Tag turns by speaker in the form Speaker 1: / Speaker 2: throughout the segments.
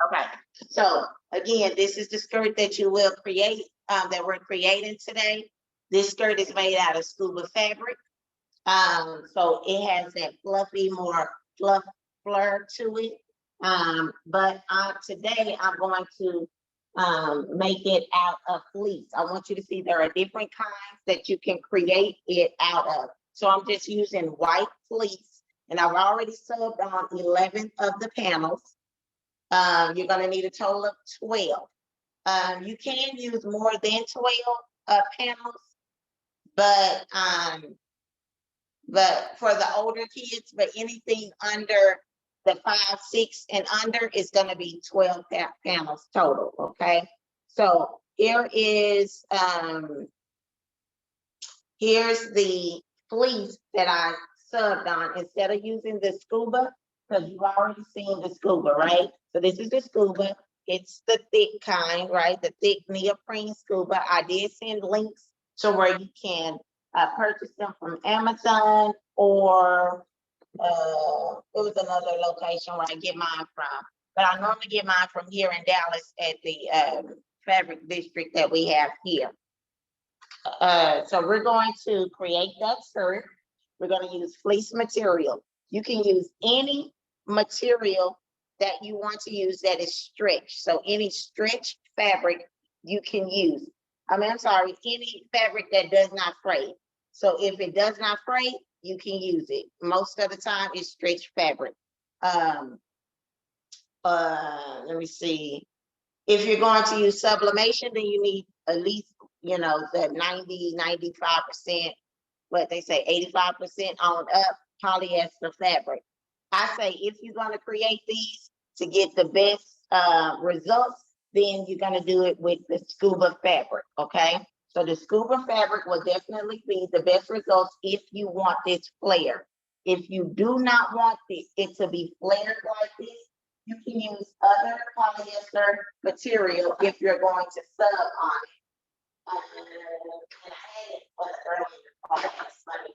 Speaker 1: Okay, so again, this is the skirt that you will create, that we're creating today. This skirt is made out of scuba fabric. So it has that fluffy, more fluff fleur to it. But today I'm going to make it out of fleece. I want you to see there are different kinds that you can create it out of. So I'm just using white fleece, and I've already subbed on 11 of the panels. You're going to need a total of 12. You can use more than 12 panels, but for the older kids, but anything under the 5, 6 and under is going to be 12 panels total. Okay, so here's the fleece that I subbed on instead of using the scuba, because you've already seen the scuba, right? So this is the scuba. It's the thick kind, right? The thick neoprene scuba. I did send links to where you can purchase them from Amazon, or it was another location where I get mine from. But I normally get mine from here in Dallas at the fabric district that we have here. So we're going to create that skirt. We're going to use fleece material. You can use any material that you want to use that is stretched. So any stretched fabric you can use. I'm sorry, any fabric that does not fray. So if it does not fray, you can use it. Most of the time it's stretched fabric. Let me see. If you're going to use sublimation, then you need at least, the 90, 95%, what they say, 85% on up polyester fabric. I say if you're going to create these to get the best results, then you're going to do it with the scuba fabric, okay? So the scuba fabric will definitely be the best results if you want this flare. If you do not want it to be flared like this, you can use other polyester material if you're going to sub on it. And I had it for the earlier part. That's funny.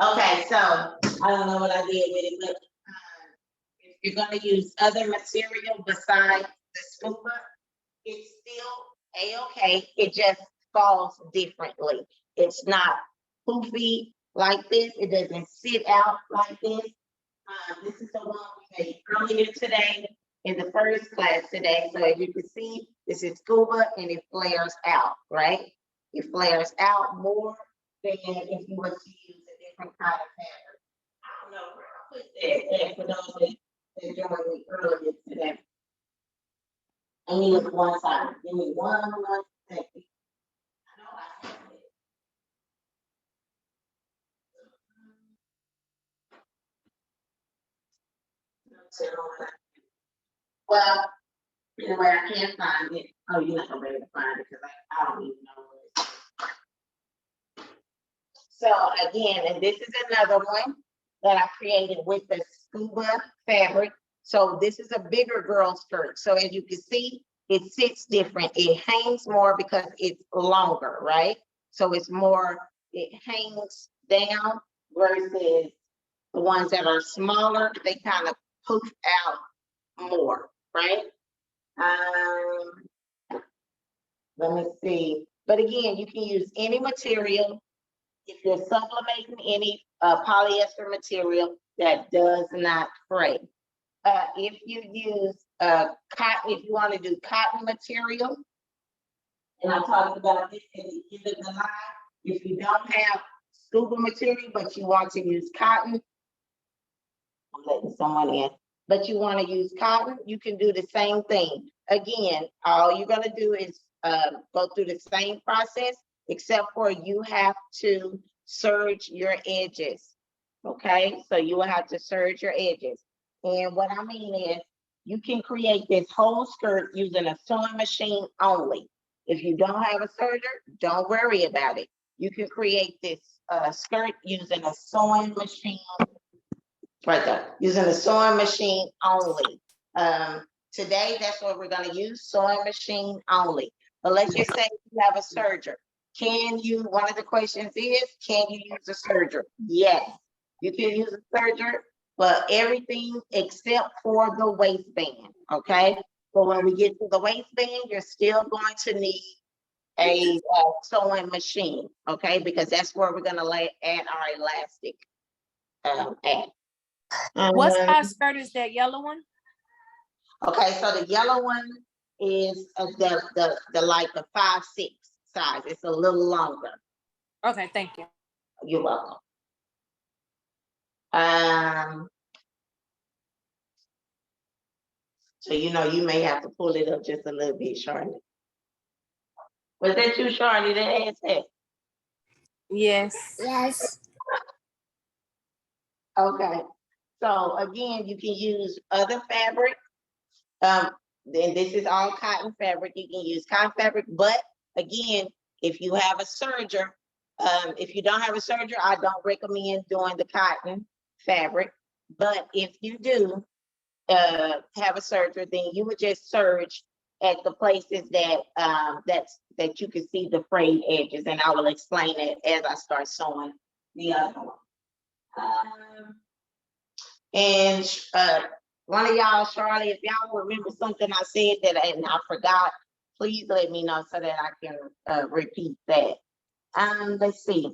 Speaker 1: Okay, so I don't know what I did with it, but if you're going to use other material besides the scuba, it's still a-okay. It just falls differently. It's not poofy like this. It doesn't sit out like this. This is the one we made earlier today in the first class today. So as you can see, this is scuba and it flares out, right? It flares out more than if you were to use a different kind of fabric. I don't know where I put that for those that joined me earlier today. I need it one side. Give me one second. I know I have it. Well, anyway, I can't find it. Oh, you're not gonna be able to find it because I don't even know where it is. So again, and this is another one that I created with the scuba fabric. So this is a bigger girl skirt. So as you can see, it sits different. It hangs more because it's longer, right? So it's more, it hangs down versus the ones that are smaller, they kind of poof out more, right? Let me see. But again, you can use any material. If you're sublimating any polyester material that does not fray. If you use cotton, if you want to do cotton material, and I talked about this at the end of the live, if you don't have scuba material, but you want to use cotton, I'm letting someone in, but you want to use cotton, you can do the same thing. Again, all you're going to do is go through the same process, except for you have to serge your edges. Okay, so you will have to serge your edges. And what I mean is, you can create this whole skirt using a sewing machine only. If you don't have a serger, don't worry about it. You can create this skirt using a sewing machine right there, using the sewing machine only. Today, that's what we're gonna use, sewing machine only. But let's just say you have a serger. One of the questions is, can you use a serger? Yes, you can use a serger, but everything except for the waistband, okay? But when we get to the waistband, you're still going to need a sewing machine, okay? Because that's where we're gonna add our elastic at.
Speaker 2: What size skirt is that yellow one?
Speaker 1: Okay, so the yellow one is the like the 5'6" size. It's a little longer.
Speaker 2: Okay, thank you.
Speaker 1: You're welcome. So you may have to pull it up just a little bit, Charlotte. Was that you, Charlotte, that asked that?
Speaker 2: Yes.
Speaker 3: Yes.
Speaker 1: Okay. So again, you can use other fabric. Then this is all cotton fabric. You can use cotton fabric, but again, if you have a serger, if you don't have a serger, I don't recommend doing the cotton fabric. But if you do have a serger, then you would just serge at the places that you can see the frayed edges, and I will explain it as I start sewing the other one. And one of y'all, Charlie, if y'all remember something I said and I forgot, please let me know so that I can repeat that. Let's see.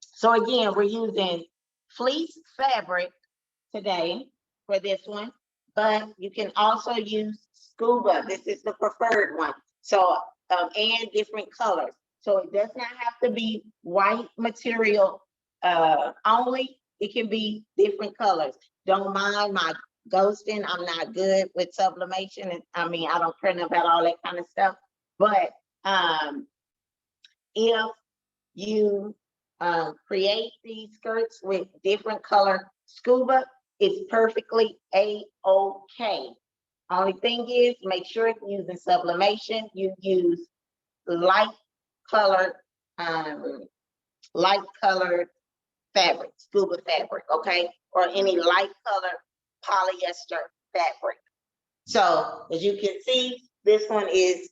Speaker 1: So again, we're using fleece fabric today for this one, but you can also use Scuba. This is the preferred one. So, and different colors. So it does not have to be white material only. It can be different colors. Don't mind my ghosting. I'm not good with sublimation. And I mean, I don't care about all that kind of stuff. But if you create these skirts with different color Scuba, it's perfectly a-okay. Only thing is, make sure if you're using sublimation, you use light colored fabric, Scuba fabric, okay? Or any light colored polyester fabric. So as you can see, this one is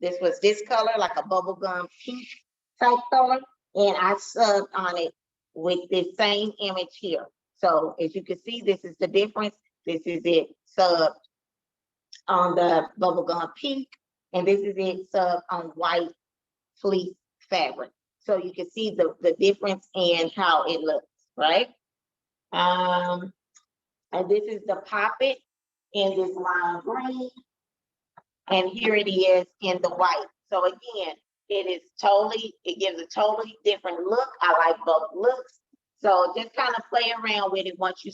Speaker 1: this color, like a bubblegum pink type color, and I subbed on it with this same image here. So as you can see, this is the difference. This is it subbed on the bubblegum pink, and this is it subbed on white fleece fabric. So you can see the difference in how it looks, right? And this is the poppet in this lime green, and here it is in the white. So again, it gives a totally different look. I like both looks. So just kind of play around with it once you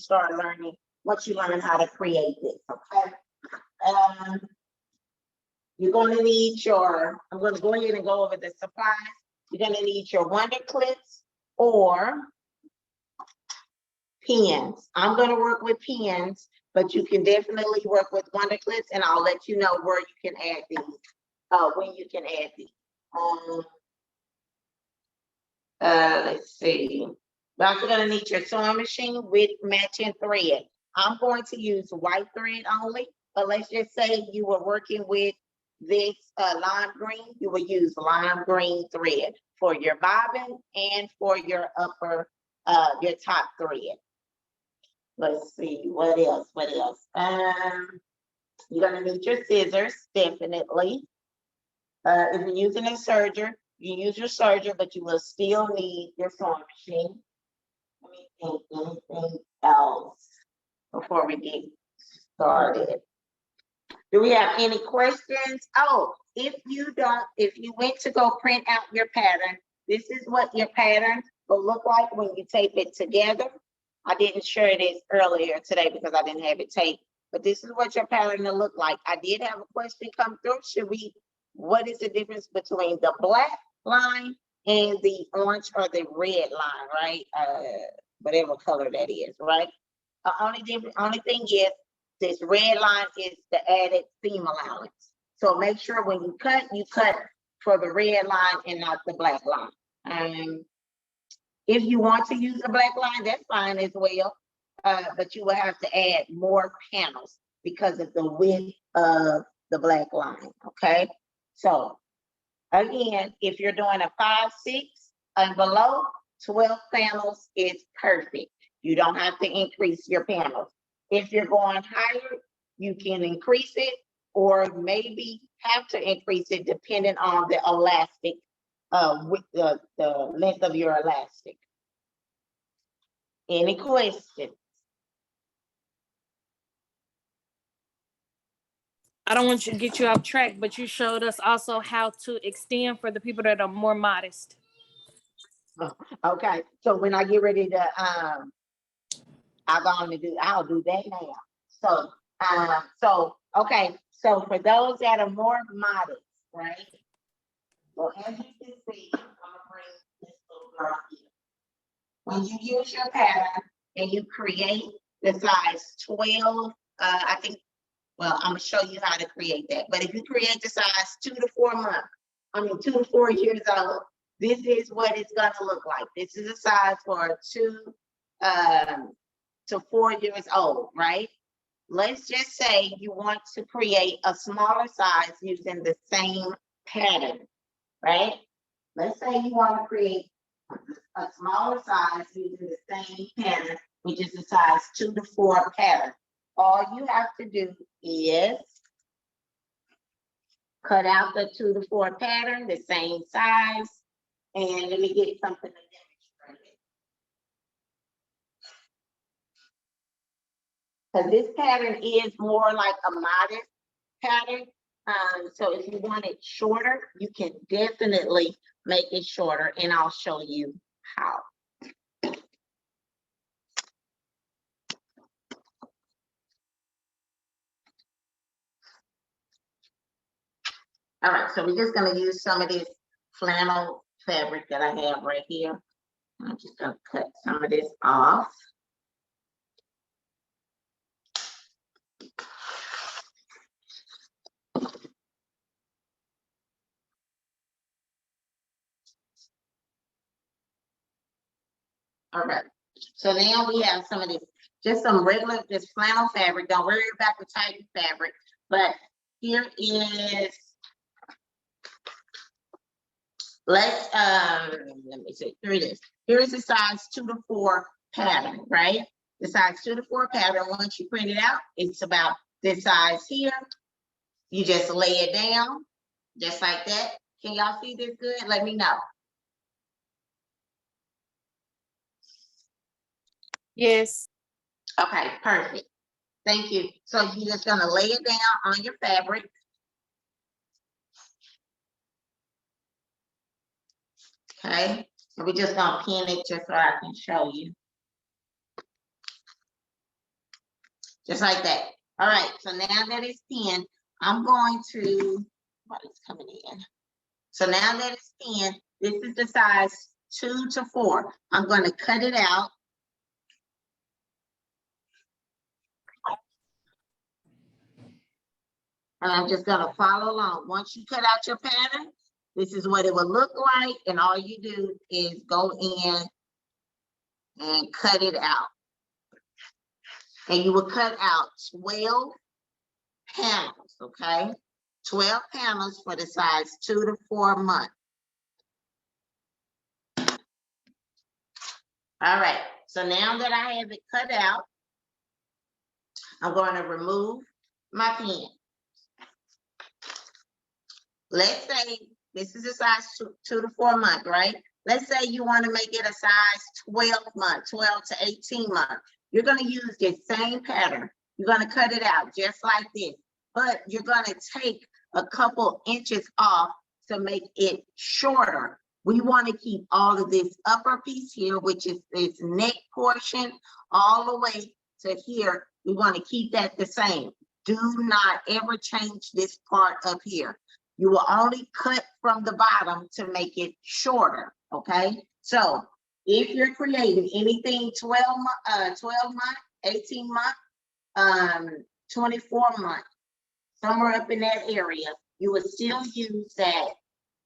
Speaker 1: learn how to create this, okay? You're going to need I'm going to go ahead and go over the supplies. You're going to need your wonder clips or pins. I'm going to work with pins, but you can definitely work with wonder clips, and I'll let you know where you can add these, when you can add these. Let's see. You're also going to need your sewing machine with matching thread. I'm going to use white thread only, but let's just say you were working with this lime green, you will use lime green thread for your bobbin and for your your top thread. Let's see, what else? You're gonna need your scissors, definitely. If you're using a serger, you use your serger, but you will still need your sewing machine. Let me think, anything else before we get started? Do we have any questions? Oh, if you went to go print out your pattern, this is what your pattern will look like when you tape it together. I didn't share this earlier today because I didn't have it taped, but this is what your pattern will look like. I did have a question come through. What is the difference between the black line and the orange or the red line, right? Whatever color that is, right? Only thing is, this red line is the added seam allowance. So make sure when you cut for the red line and not the black line. If you want to use the black line, that's fine as well. but you will have to add more panels because of the width of the black line, okay? So again, if you're doing a 5-6 and below, 12 panels is perfect. You don't have to increase your panels. If you're going higher, you can increase it or maybe have to increase it depending on the elastic, with the length of your elastic. Any questions?
Speaker 2: I don't want you to get you off track, but you showed us also how to extend for the people that are more modest.
Speaker 1: Okay, so when I get ready to, I'll do that now. So, okay, so for those that are more modest, right? So as you can see, I'm gonna bring this little girl here. When you use your pattern and you create the size 12, I think, well, I'm gonna show you how to create that. But if you create the size 2 to 4 months, 2 to 4 years old, this is what it's gonna look like. This is a size for 2 to 4 years old, right? Let's just say you want to create a smaller size using the same pattern, right? Let's say you want to create a smaller size using the same pattern, which is the size 2 to 4 pattern. All you have to do is cut out the 2 to 4 pattern, the same size, and let me get something to demonstrate it. Because this pattern is more like a modest pattern. So if you want it shorter, you can definitely make it shorter, and I'll show you how. All right, so we're just gonna use some of this flannel fabric that I have right here. I'm just gonna cut some of this off. All right, so now we have some of this, just some regular, just flannel fabric. Don't worry about the type of fabric, but here is, let's, let me see, here it is. Here is the size 2 to 4 pattern, right? The size 2 to 4 pattern, once you print it out, it's about this size here. You just lay it down, just like that. Can y'all see this good? Let me know.
Speaker 2: Yes.
Speaker 1: Okay, perfect. Thank you. So you're just gonna lay it down on your fabric. Okay, and we're just gonna pin it just so I can show you. Just like that. All right, so now that it's pinned, I'm going to, what is coming in? So now that it's pinned, this is the size 2 to 4. I'm gonna cut it out. And I'm just gonna follow along. Once you cut out your pattern, this is what it will look like. And all you do is go in and cut it out. And you will cut out 12 panels, okay? 12 panels for the size 2 to 4 months. All right, so now that I have it cut out, I'm going to remove my pin. Let's say this is a size 2 to 4 month, right? Let's say you want to make it a size 12 month, 12 to 18 months. You're going to use this same pattern. You're going to cut it out just like this, but you're going to take a couple inches off to make it shorter. We want to keep all of this upper piece here, which is this neck portion, all the way to here. We want to keep that the same. Do not ever change this part up here. You will only cut from the bottom to make it shorter, okay? So if you're creating anything 12 month, 18 month, 24 month, somewhere up in that area, you would still use that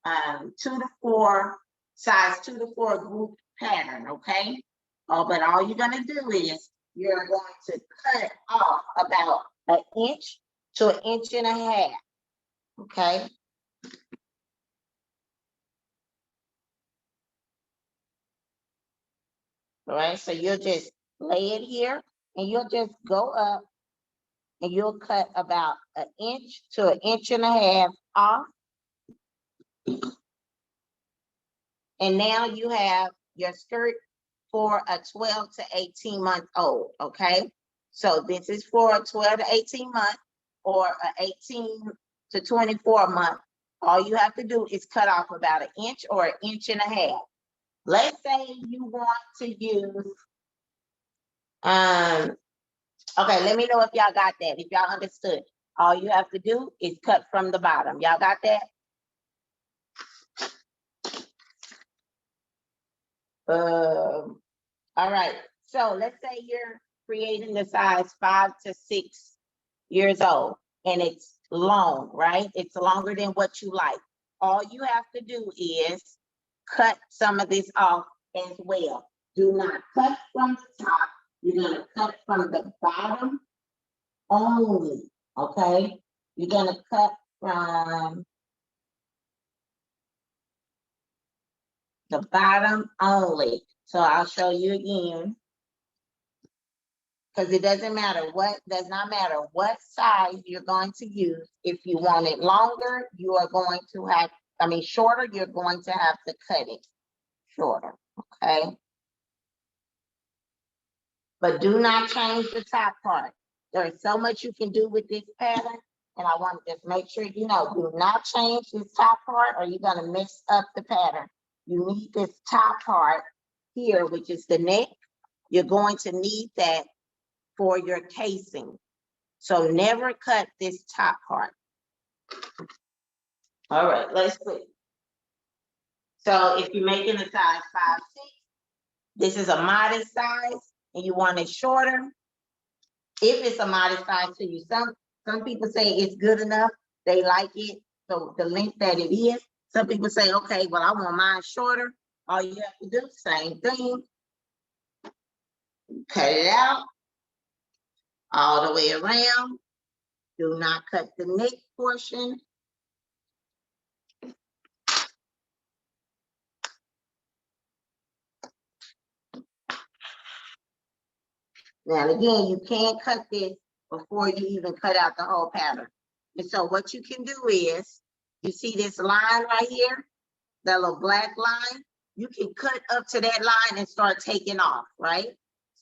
Speaker 1: 2 to 4, size 2 to 4 group pattern, okay? But all you're gonna do is you're going to cut off about an inch to an inch and a half, okay? All right, so you'll just lay it here and you'll just go up and you'll cut about an inch to an inch and a half off. And now you have your skirt for a 12 to 18 month old, okay? So this is for a 12 to 18 month or a 18 to 24 month. All you have to do is cut off about an inch or an inch and a half. Let's say you want to use, okay, let me know if y'all got that, if y'all understood. All you have to do is cut from the bottom. Y'all got that? All right, so let's say you're creating the size 5 to 6 years old and it's long, right? It's longer than what you like. All you have to do is cut some of this off as well. Do not cut from the top. You're gonna cut from the bottom only, okay? You're gonna cut from the bottom only. So I'll show you again. Because it does not matter what size you're going to use. If you want it longer, you are going to have, shorter, you're going to have to cut it shorter, okay? But do not change the top part. There is so much you can do with this pattern, and I want to just make sure you know, do not change this top part or you're gonna mess up the pattern. You need this top part here, which is the neck. You're going to need that for your casing. So never cut this top part. All right, let's see. So if you're making a size 5, 6, this is a modest size and you want it shorter. If it's a modest size to you, some people say it's good enough. They like it, so the length that it is. Some people say, okay, well, I want mine shorter. All you have to do, same thing. Cut it out all the way around. Do not cut the neck portion. Now, again, you can't cut this before you even cut out the whole pattern. And so what you can do is, you see this line right here, that little black line, you can cut up to that line and start taking off, right?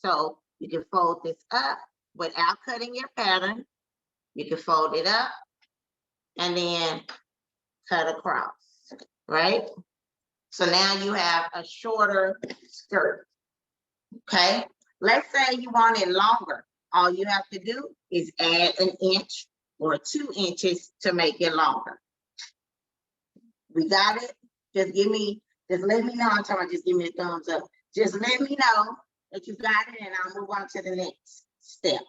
Speaker 1: So you can fold this up without cutting your pattern. You can fold it up and then cut across, right? So now you have a shorter skirt, okay? Let's say you want it longer. All you have to do is add an inch or 2 inches to make it longer. We got it? Just let me know. I'm talking about just give me a thumbs up. Just let me know that you got it and I'll move on to the next step.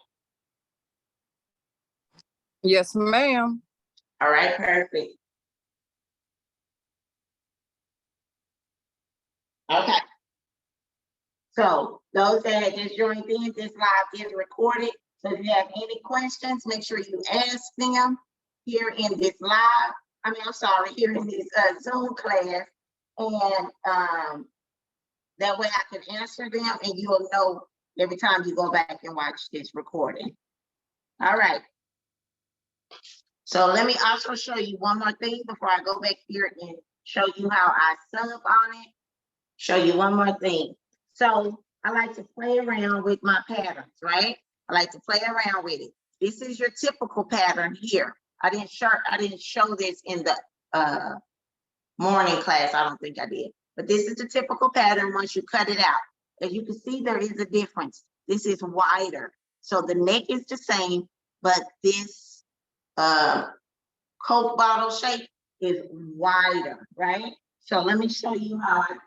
Speaker 3: Yes, ma'am.
Speaker 1: All right, perfect. Okay. So those that just joined in, this live is recorded. So if you have any questions, make sure you ask them here in this live. Here in this Zoom class. And that way I can answer them and you'll know every time you go back and watch this recording. All right. So let me also show you one more thing before I go back here and show you how I sub on it. Show you one more thing. So I like to play around with my patterns, right? I like to play around with it. This is your typical pattern here. I didn't show this in the morning class. I don't think I did. But this is the typical pattern once you cut it out. As you can see, there is a difference. This is wider. So the neck is the same, but this Coke bottle shape is wider, right? So let me show you how I did.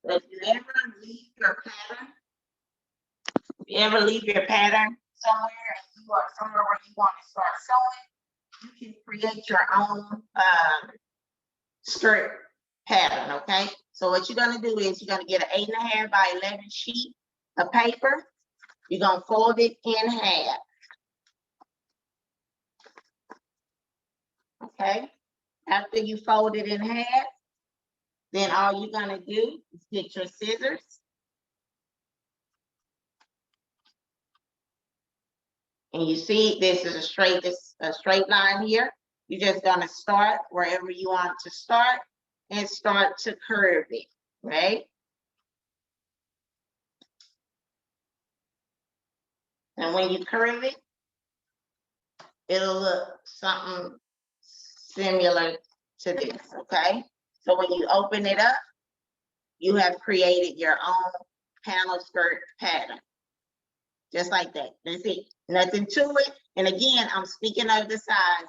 Speaker 1: If you ever leave your pattern somewhere and you are somewhere where you want to start sewing, you can create your own skirt pattern, okay? So what you're gonna do is you're gonna get an 8.5 by 11 sheet of paper. You're gonna fold it in half. Okay? After you fold it in half, then all you're gonna do is get your scissors. And you see, this is a straight line here. You're just gonna start wherever you want to start and start to curve it, right? And when you curve it, it'll look something similar to this, okay? So when you open it up, you have created your own panel skirt pattern. Just like that. That's it. Nothing to it. And again, I'm speaking of the size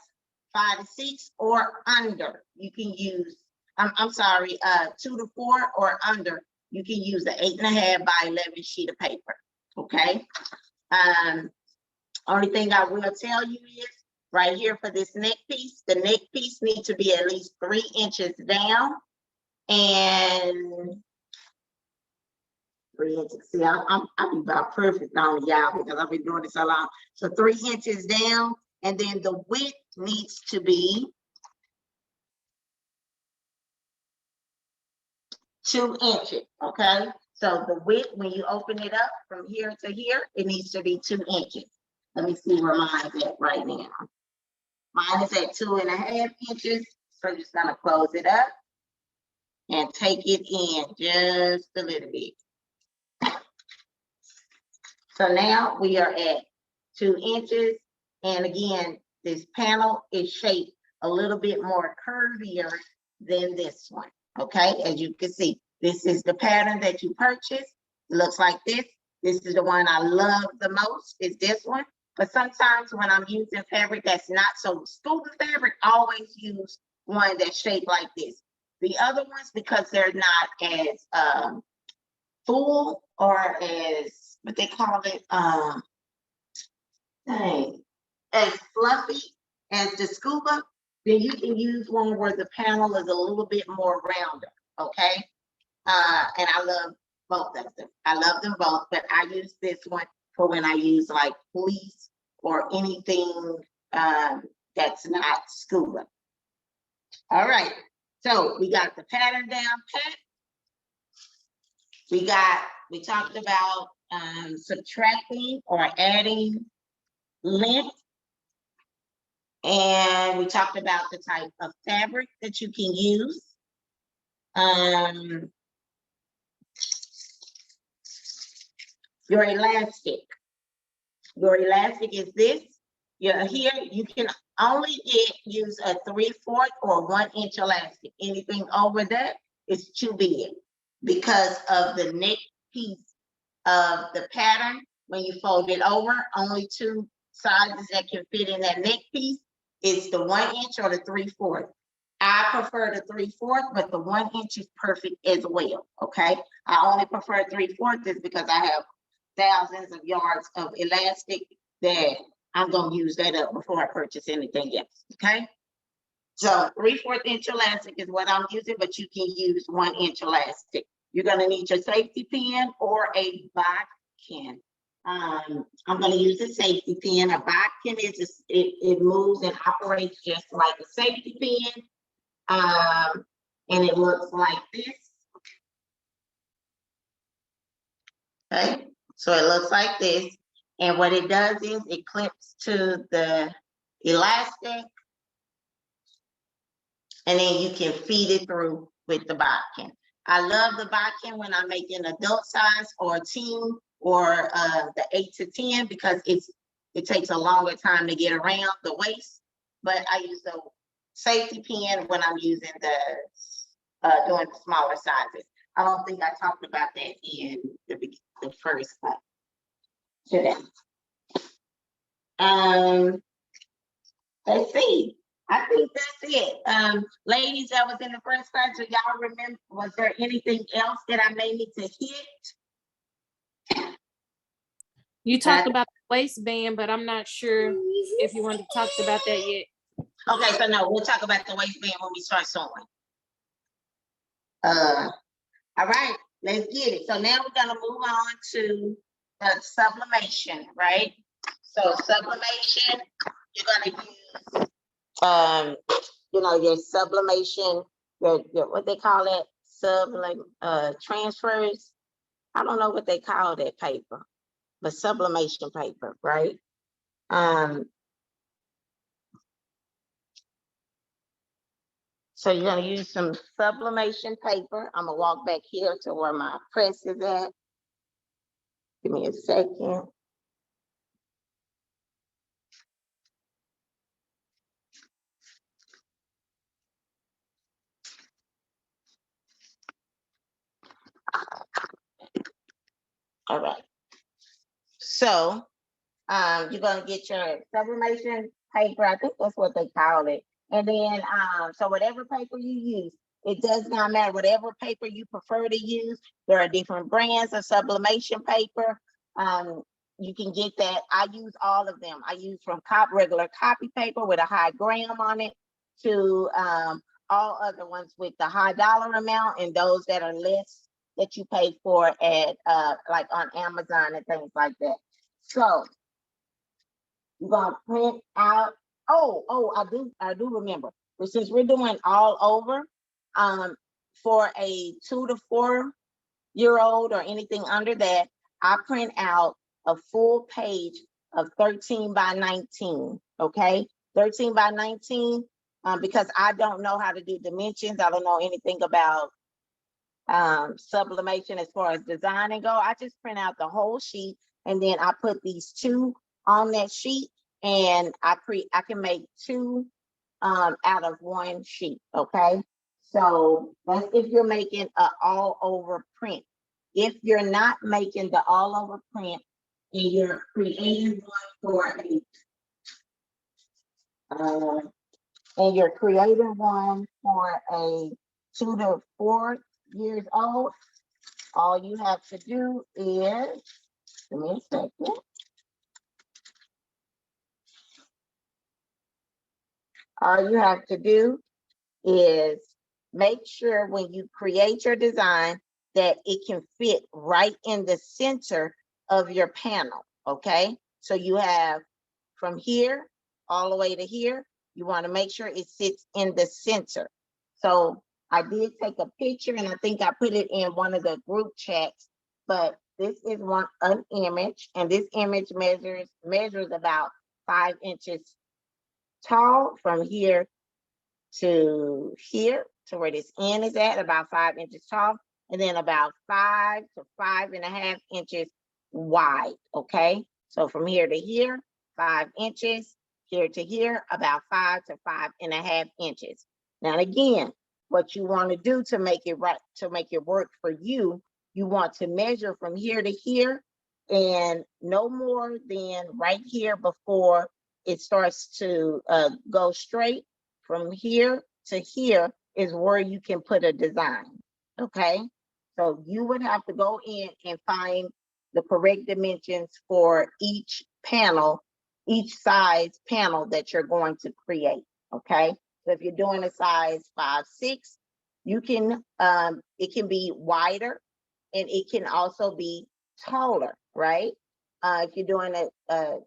Speaker 1: 5 to 6 or under. You can use, I'm sorry, 2 to 4 or under. You can use the 8.5 by 11 sheet of paper. Okay. Only thing I will tell you is right here for this neck piece, the neck piece needs to be at least 3 inches down and 3 inches. See, I'm about perfect on y'all because I've been doing this so long. So 3 inches down, and then the width needs to be 2 inches. Okay. So the width, when you open it up from here to here, it needs to be 2 inches. Let me see where mine's at right now. Mine is at 2.5 inches. So you're just gonna close it up and take it in just a little bit. So now we are at 2 inches. And again, this panel is shaped a little bit more curvier than this one. Okay, as you can see, this is the pattern that you purchased. It looks like this. This is the one I love the most, is this one. But sometimes when I'm using fabric that's not so Scuba fabric, I always use one that's shaped like this. The other ones, because they're not as full or as what they call it, as fluffy as the Scuba, then you can use one where the panel is a little bit more rounder, okay? And I love both of them. I love them both, but I use this one for when I use like fleece or anything that's not Scuba. All right, so we got the pattern down pat. We talked about subtracting or adding length. And we talked about the type of fabric that you can use. Your elastic. Your elastic is this. Here, you can only use a 3/4 or 1 inch elastic. Anything over that is too big because of the neck piece of the pattern. When you fold it over, only 2 sizes that can fit in that neck piece. It's the 1 inch or the 3/4. I prefer the 3/4, but the 1 inch is perfect as well. Okay. I only prefer 3/4 is because I have thousands of yards of elastic that I'm gonna use that up before I purchase anything else. Okay. So 3/4 inch elastic is what I'm using, but you can use 1 inch elastic. You're gonna need your safety pin or a bodkin. I'm going to use a safety pin. A bodkin is it moves and operates just like a safety pin, and it looks like this. Okay, so it looks like this, and what it does is it clips to the elastic, and then you can feed it through with the bodkin. I love the bodkin when I'm making adult size or teen or the 8 to 10 because it takes a longer time to get around the waist. But I use the safety pin when I'm using doing the smaller sizes. I don't think I talked about that in the first class today. Let's see. I think that's it. Ladies, that was in the first class. So y'all remember, was there anything else that I may need to hit?
Speaker 2: You talked about the waistband, but I'm not sure if you wanted to talk about that yet.
Speaker 1: Okay, so no, we'll talk about the waistband when we start sewing. All right, let's get it. So now we're gonna move on to the sublimation, right? So sublimation, you're gonna use, your sublimation, your what they call it, transfers. I don't know what they call that paper, but sublimation paper, right? So you're gonna use some sublimation paper. I'm gonna walk back here to where my press is at. Give me a second. All right. So you're gonna get your sublimation paper. I think that's what they call it. And then so whatever paper you use, it does not matter. Whatever paper you prefer to use, there are different brands of sublimation paper. You can get that. I use all of them. I use from regular copy paper with a high gram on it to all other ones with the high dollar amount and those that are less that you pay for at like on Amazon and things like that. So you're gonna print out. I do remember. But since we're doing all over, for a 2 to 4 year old or anything under that, I print out a full page of 13 by 19. Okay, 13 by 19. Because I don't know how to do dimensions. I don't know anything about sublimation as far as designing go. I just print out the whole sheet and then I put these two on that sheet and I can make two out of one sheet. Okay, so that's if you're making a all over print. If you're not making the all over print and you're creating uh, one for a 2 to 4 years old, all you have to do is, give me a second. All you have to do is make sure when you create your design that it can fit right in the center of your panel, okay? So you have from here all the way to here, you want to make sure it sits in the center. So I did take a picture and I think I put it in one of the group chats, but this is an image and this image measures about 5 inches tall from here to here to where this end is at, about 5 inches tall, and then about 5 to 5.5 inches wide. Okay, so from here to here, 5 inches, here to here, about 5 to 5.5 inches. Now again, what you want to do to make it right, to make it work for you, you want to measure from here to here and no more than right here before it starts to go straight. From here to here is where you can put a design, okay? So you would have to go in and find the correct dimensions for each panel, each size panel that you're going to create, okay? So if you're doing a size 5'6", you can, it can be wider and it can also be taller, right? If you're doing a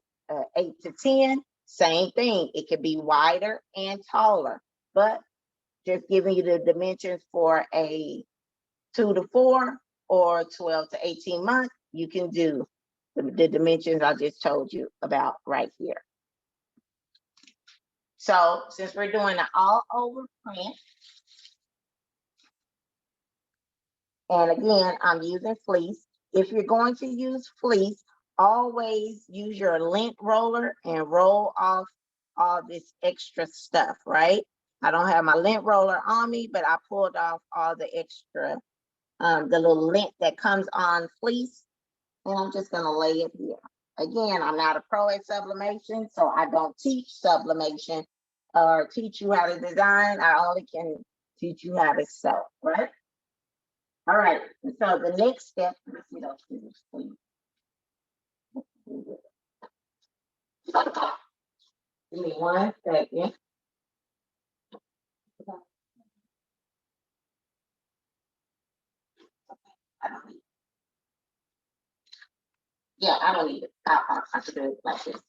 Speaker 1: 8 to 10, same thing. It could be wider and taller, but just giving you the dimensions for a 2 to 4 or 12 to 18 months, you can do the dimensions I just told you about right here. So since we're doing an all over print, and again, I'm using fleece. If you're going to use fleece, always use your lint roller and roll off all this extra stuff, right? I don't have my lint roller on me, but I pulled off all the extra, the little lint that comes on fleece, and I'm just gonna lay it here. Again, I'm not a pro at sublimation, so I don't teach sublimation or teach you how to design. I only can teach you how to sew, right? All right, so the next step, let's see those figures, please. Give me 1 second. Yeah, I don't need it. I should do it like this.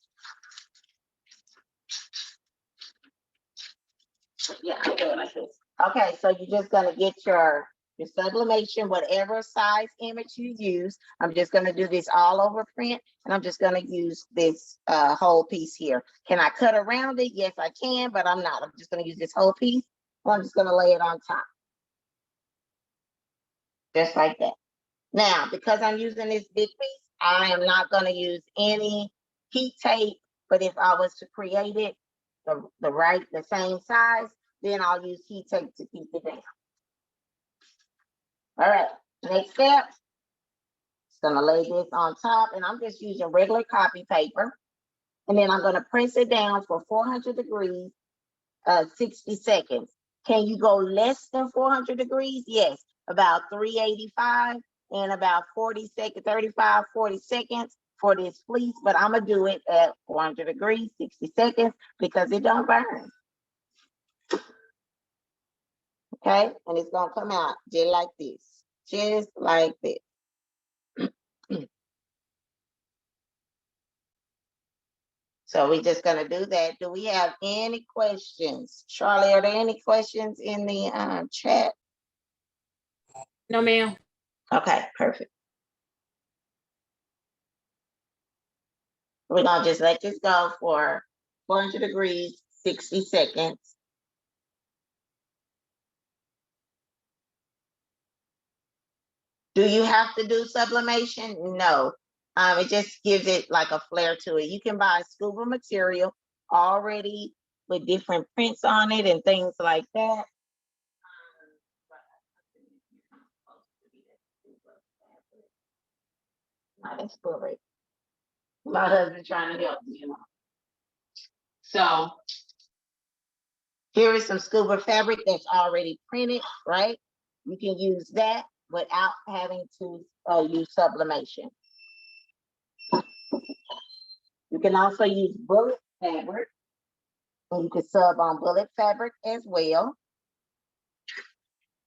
Speaker 1: Yeah, I'll do it like this. Okay, so you're just gonna get your sublimation, whatever size image you use. I'm just gonna do this all over print, and I'm just gonna use this whole piece here. Can I cut around it? Yes, I can, but I'm not. I'm just gonna use this whole piece. I'm just gonna lay it on top. Just like that. Now, because I'm using this big piece, I am not gonna use any heat tape, but if I was to create it the same size, then I'll use heat tape to keep it down. All right, next step. Just gonna lay this on top, and I'm just using regular copy paper. And then I'm gonna press it down for 400 degrees, 60 seconds. Can you go less than 400 degrees? Yes, about 385 and about 40 seconds, 35, 40 seconds for this fleece, but I'm gonna do it at 400 degrees, 60 seconds, because it don't burn. Okay, and it's gonna come out just like this, just like this. So we're just gonna do that. Do we have any questions? Charlie, are there any questions in the chat?
Speaker 2: No, ma'am.
Speaker 1: Okay, perfect. We're gonna just let this go for 400 degrees, 60 seconds. Do you have to do sublimation? No. It just gives it like a flair to it. You can buy scuba material already with different prints on it and things like that. That's great. My husband trying to help me, you know. So here is some scuba fabric that's already printed, right? You can use that without having to use sublimation. You can also use bullet fabric, and you can sub on bullet fabric as well.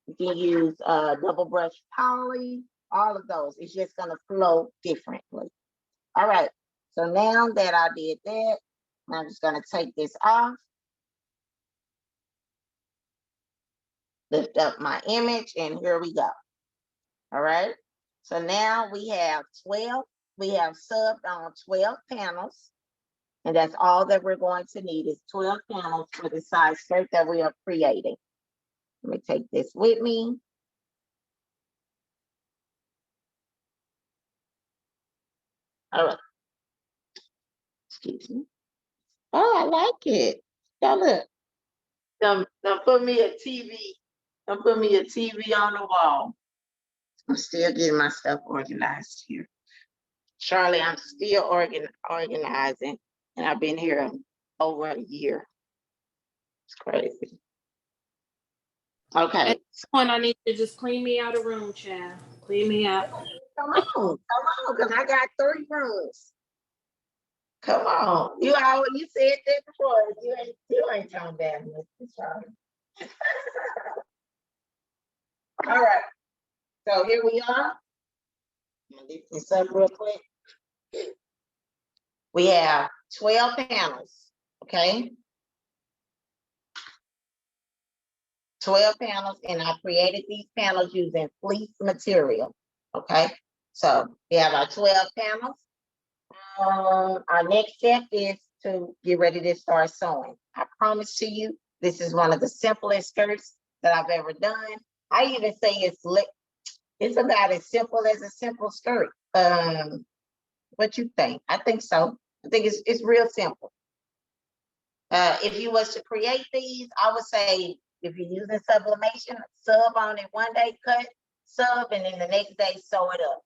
Speaker 1: You can use double brush poly, all of those. It's just gonna flow differently. All right, so now that I did that, I'm just gonna take this off. Lift up my image, and here we go. All right, so now we have subbed on 12 panels, and that's all that we're going to need is 12 panels for the size skirt that we are creating. Let me take this with me. All right, excuse me. Oh, I like it. Y'all look. Don't put me a TV. Don't put me a TV on the wall. I'm still getting my stuff organized here. Charlie, I'm still organizing, and I've been here over a year. It's crazy. Okay.
Speaker 2: At this point, I need to just clean me out of room, child. Clean me out.
Speaker 1: Come on, because I got 3 rooms. Come on. You said that before. You ain't talking bad, Mr. Charlie. All right. So here we are. I'm gonna lift this up real quick. We have 12 panels, okay? 12 panels, and I created these panels using fleece material, okay? So we have our 12 panels. Our next step is to get ready to start sewing. I promise to you, this is one of the simplest skirts that I've ever done. I even say it's about as simple as a simple skirt. What you think? I think so. I think it's real simple. If you was to create these, I would say if you're using sublimation, sub on it one day, cut, sub, and then the next day sew it up.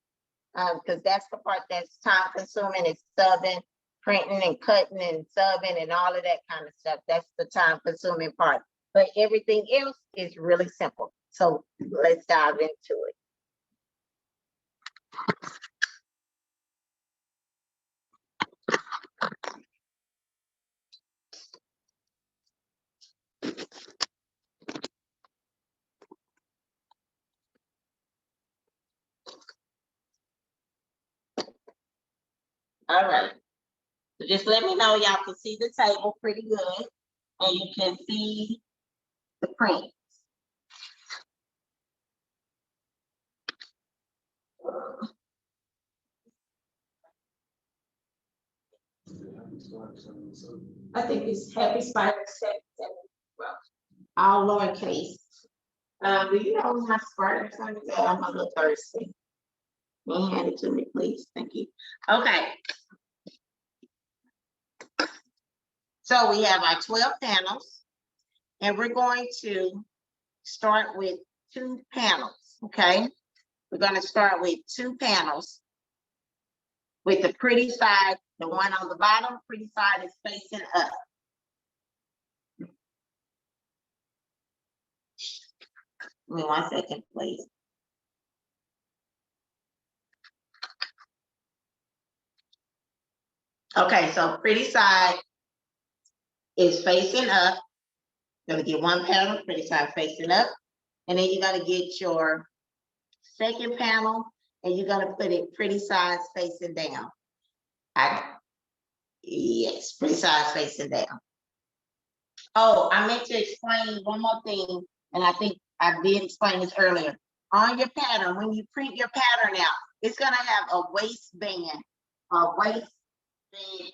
Speaker 1: Because that's the part that's time consuming, is subbing, printing and cutting and subbing and all of that kind of stuff. That's the time consuming part. But everything else is really simple. So let's dive into it. All right. So just let me know, y'all can see the table pretty good, and you can see the print. I think it's Happy Spider 7. Well, all lowercase. Do you know my spider sign? I'm a little thirsty. Can you hand it to me, please? Thank you. Okay. So we have our 12 panels, and we're going to start with 2 panels, okay? We're going to start with 2 panels with the pretty side, the one on the bottom, pretty side is facing up. Give me 1 second, please. Okay, so pretty side is facing up. You're gonna get 1 panel, pretty side facing up, and then you're gonna get your second panel, and you're gonna put it pretty sides facing down. Yes, pretty sides facing down. Oh, I meant to explain one more thing, and I think I did explain this earlier. On your pattern, when you print your pattern out, it's gonna have a waistband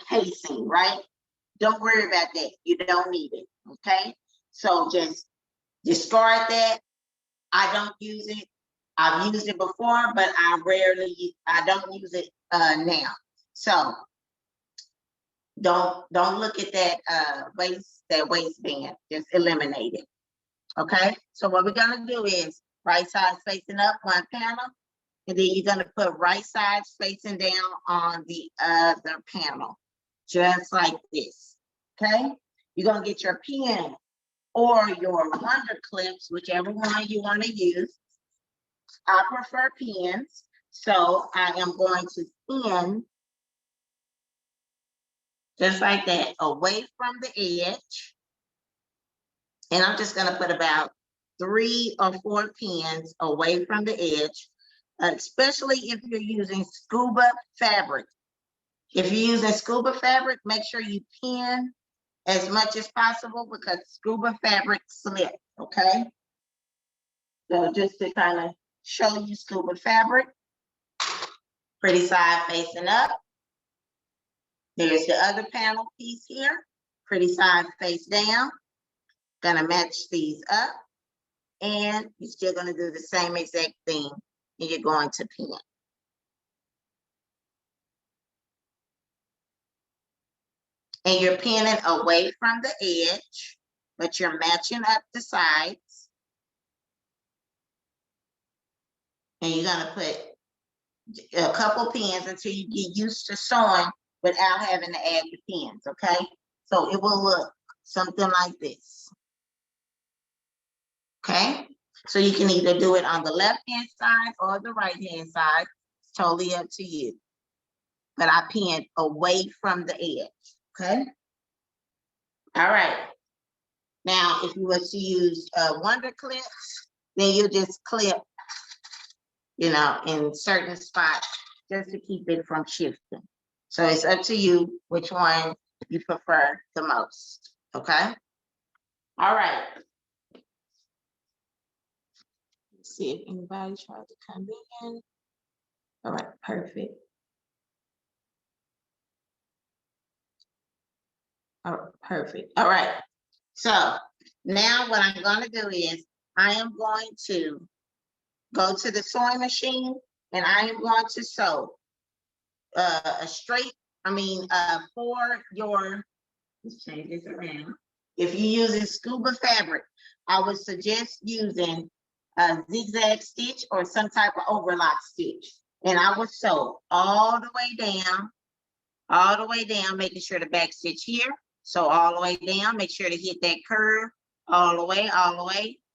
Speaker 1: casing, right? Don't worry about that. You don't need it, okay? So just discard that. I don't use it. I've used it before, but I don't use it now. So don't look at that waistband. Just eliminate it. Okay. So what we're gonna do is right side facing up 1 panel, and then you're gonna put right side facing down on the other panel, just like this. Okay. You're gonna get your pen or your wonder clips, whichever one you want to use. I prefer pens, so I am going to pin just like that, away from the edge. And I'm just gonna put about 3 or 4 pins away from the edge, especially if you're using Scuba fabric. If you're using Scuba fabric, make sure you pin as much as possible because Scuba fabric slips, okay? So just to kind of show you Scuba fabric, pretty side facing up. There's the other panel piece here, pretty side face down. Gonna match these up, and you're still gonna do the same exact thing, and you're going to pin. And you're pinning away from the edge, but you're matching up the sides. And you're gonna put a couple pins until you get used to sewing without having to add the pins, okay? So it will look something like this. Okay? So you can either do it on the left-hand side or the right-hand side. It's totally up to you. But I pinned away from the edge, okay? All right. Now, if you were to use wonder clips, then you just clip, in certain spots just to keep it from shifting. So it's up to you which one you prefer the most, okay? All right. Let's see if anybody tried to come in. All right, perfect. All right, perfect. All right. So now what I'm going to do is I am going to go to the sewing machine and I am going to sew for your, let's change this around. If you're using Scuba fabric, I would suggest using a zigzag stitch or some type of overlock stitch. And I would sew all the way down, making sure the back stitch here. So all the way down, make sure to hit that curve all the way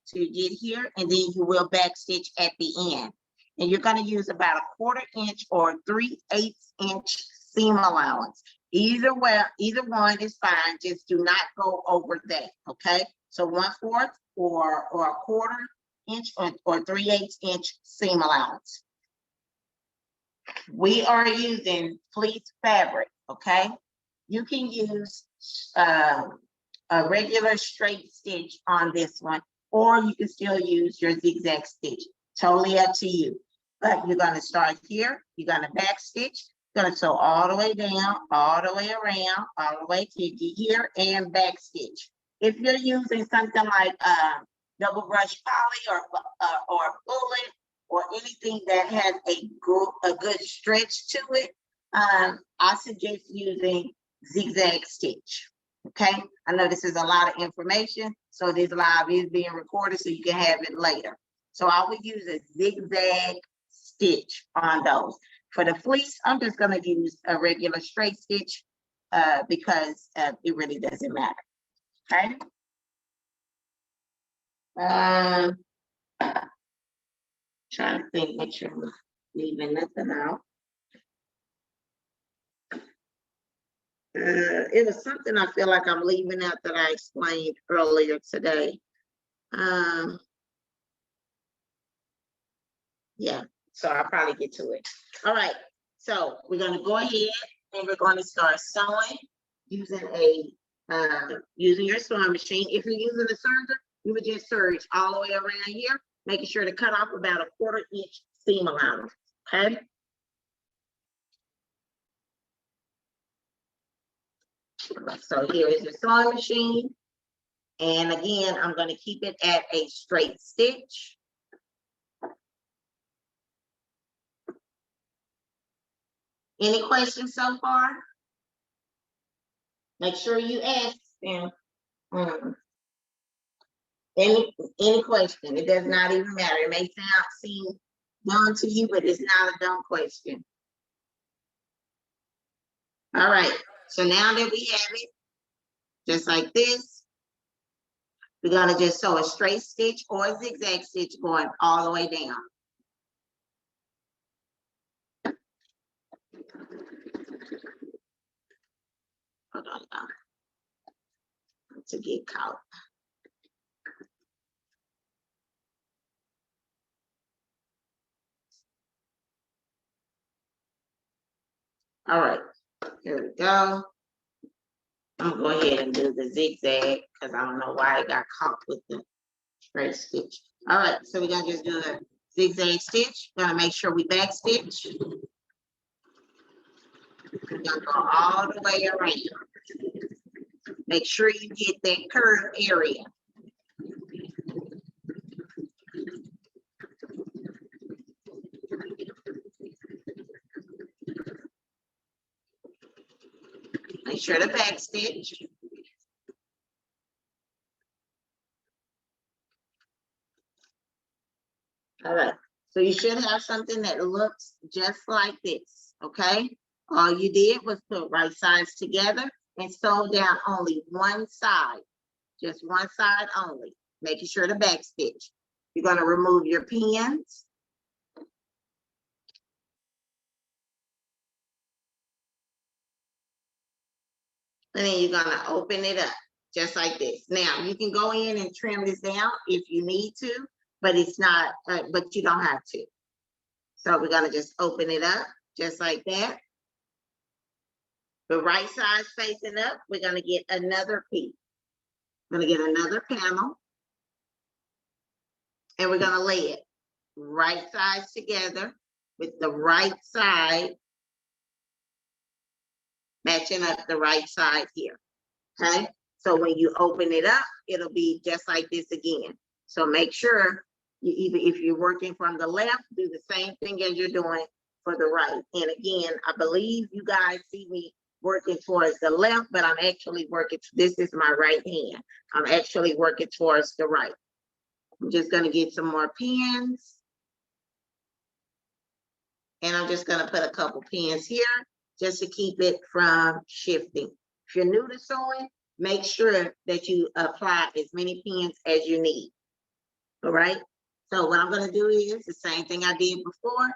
Speaker 1: to get here. And then you will back stitch at the end. And you're going to use about 1/4 inch or 3/8 inch seam allowance. Either one is fine. Just do not go over that. Okay. So 1/4 or 1/4 inch or 3/8 inch seam allowance. We are using fleece fabric, okay? You can use a regular straight stitch on this one, or you can still use your zigzag stitch. Totally up to you. But you're gonna start here, you're gonna back stitch, gonna sew all the way down, all the way around, all the way to get here and back stitch. If you're using something like double brush poly or bullet or anything that has a good stretch to it, I suggest using zigzag stitch. Okay, I know this is a lot of information, so this live is being recorded so you can have it later. So I would use a zigzag stitch on those. For the fleece, I'm just gonna use a regular straight stitch because it really doesn't matter. Okay. Trying to think, make sure I'm leaving nothing out. It was something I feel like I'm leaving out that I explained earlier today. Yeah, so I'll probably get to it. All right, so we're gonna go ahead and we're going to start sewing using using your sewing machine. If you're using a serger, you would just serge all the way around here, making sure to cut off about a 1/4 inch seam allowance. Okay. So here is your sewing machine. And again, I'm going to keep it at a straight stitch. Any questions so far? Make sure you ask them. Any question, it does not even matter. It may seem dumb to you, but it's not a dumb question. All right, so now that we have it, just like this, we're gonna just sew a straight stitch or a zigzag stitch going all the way down. Hold on, to get caught. All right, here we go. I'm gonna go ahead and do the zigzag because I don't know why I got caught with the straight stitch. All right, so we're gonna just do a zigzag stitch. We're gonna make sure we back stitch. We're gonna go all the way around. Make sure you get that curve area. Make sure to back stitch. All right, so you should have something that looks just like this, okay? All you did was put right sides together and sew down only one side, just one side only, making sure to back stitch. You're gonna remove your pins. And then you're gonna open it up, just like this. Now, you can go in and trim this down if you need to, but it's not, but you don't have to. So we're gonna just open it up, just like that. The right side facing up, we're gonna get another piece. We're gonna get another panel. And we're gonna lay it right sides together with the right side matching up the right side here, okay? So when you open it up, it'll be just like this again. So make sure if you're working from the left, do the same thing as you're doing for the right. And again, I believe you guys see me working towards the left, but I'm actually working, this is my right hand. I'm actually working towards the right. I'm just gonna get some more pins. And I'm just gonna put a couple pins here just to keep it from shifting. If you're new to sewing, make sure that you apply as many pins as you need. All right, so what I'm gonna do is the same thing I did before.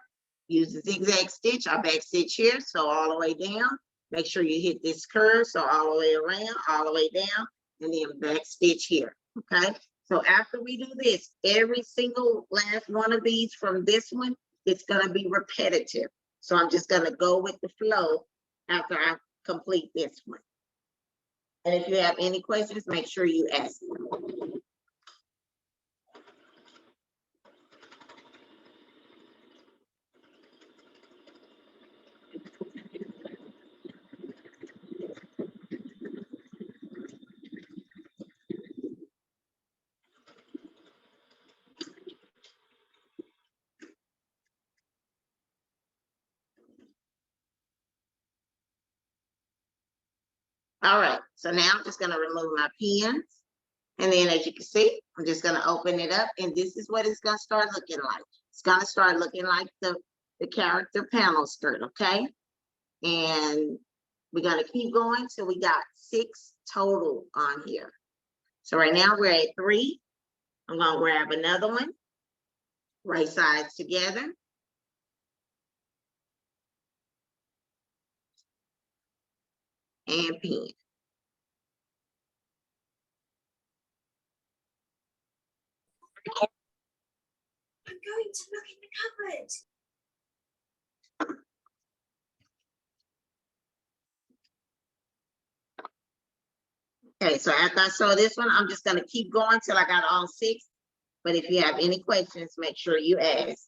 Speaker 1: Use the zigzag stitch, I back stitch here, so all the way down. Make sure you hit this curve, so all the way around, all the way down, and then back stitch here, okay? So after we do this, every single last one of these from this one, it's gonna be repetitive. So I'm just gonna go with the flow after I complete this one. And if you have any questions, make sure you ask them. All right, so now I'm just gonna remove my pins. And then as you can see, I'm just gonna open it up and this is what it's gonna start looking like. It's gonna start looking like the character panel skirt, okay? And we're gonna keep going till we got 6 total on here. So right now we're at 3. I'm gonna grab another one, right sides together. And pin.
Speaker 4: I'm going to look in the cupboard.
Speaker 1: Okay, so after I sew this one, I'm just gonna keep going till I got all 6. But if you have any questions, make sure you ask.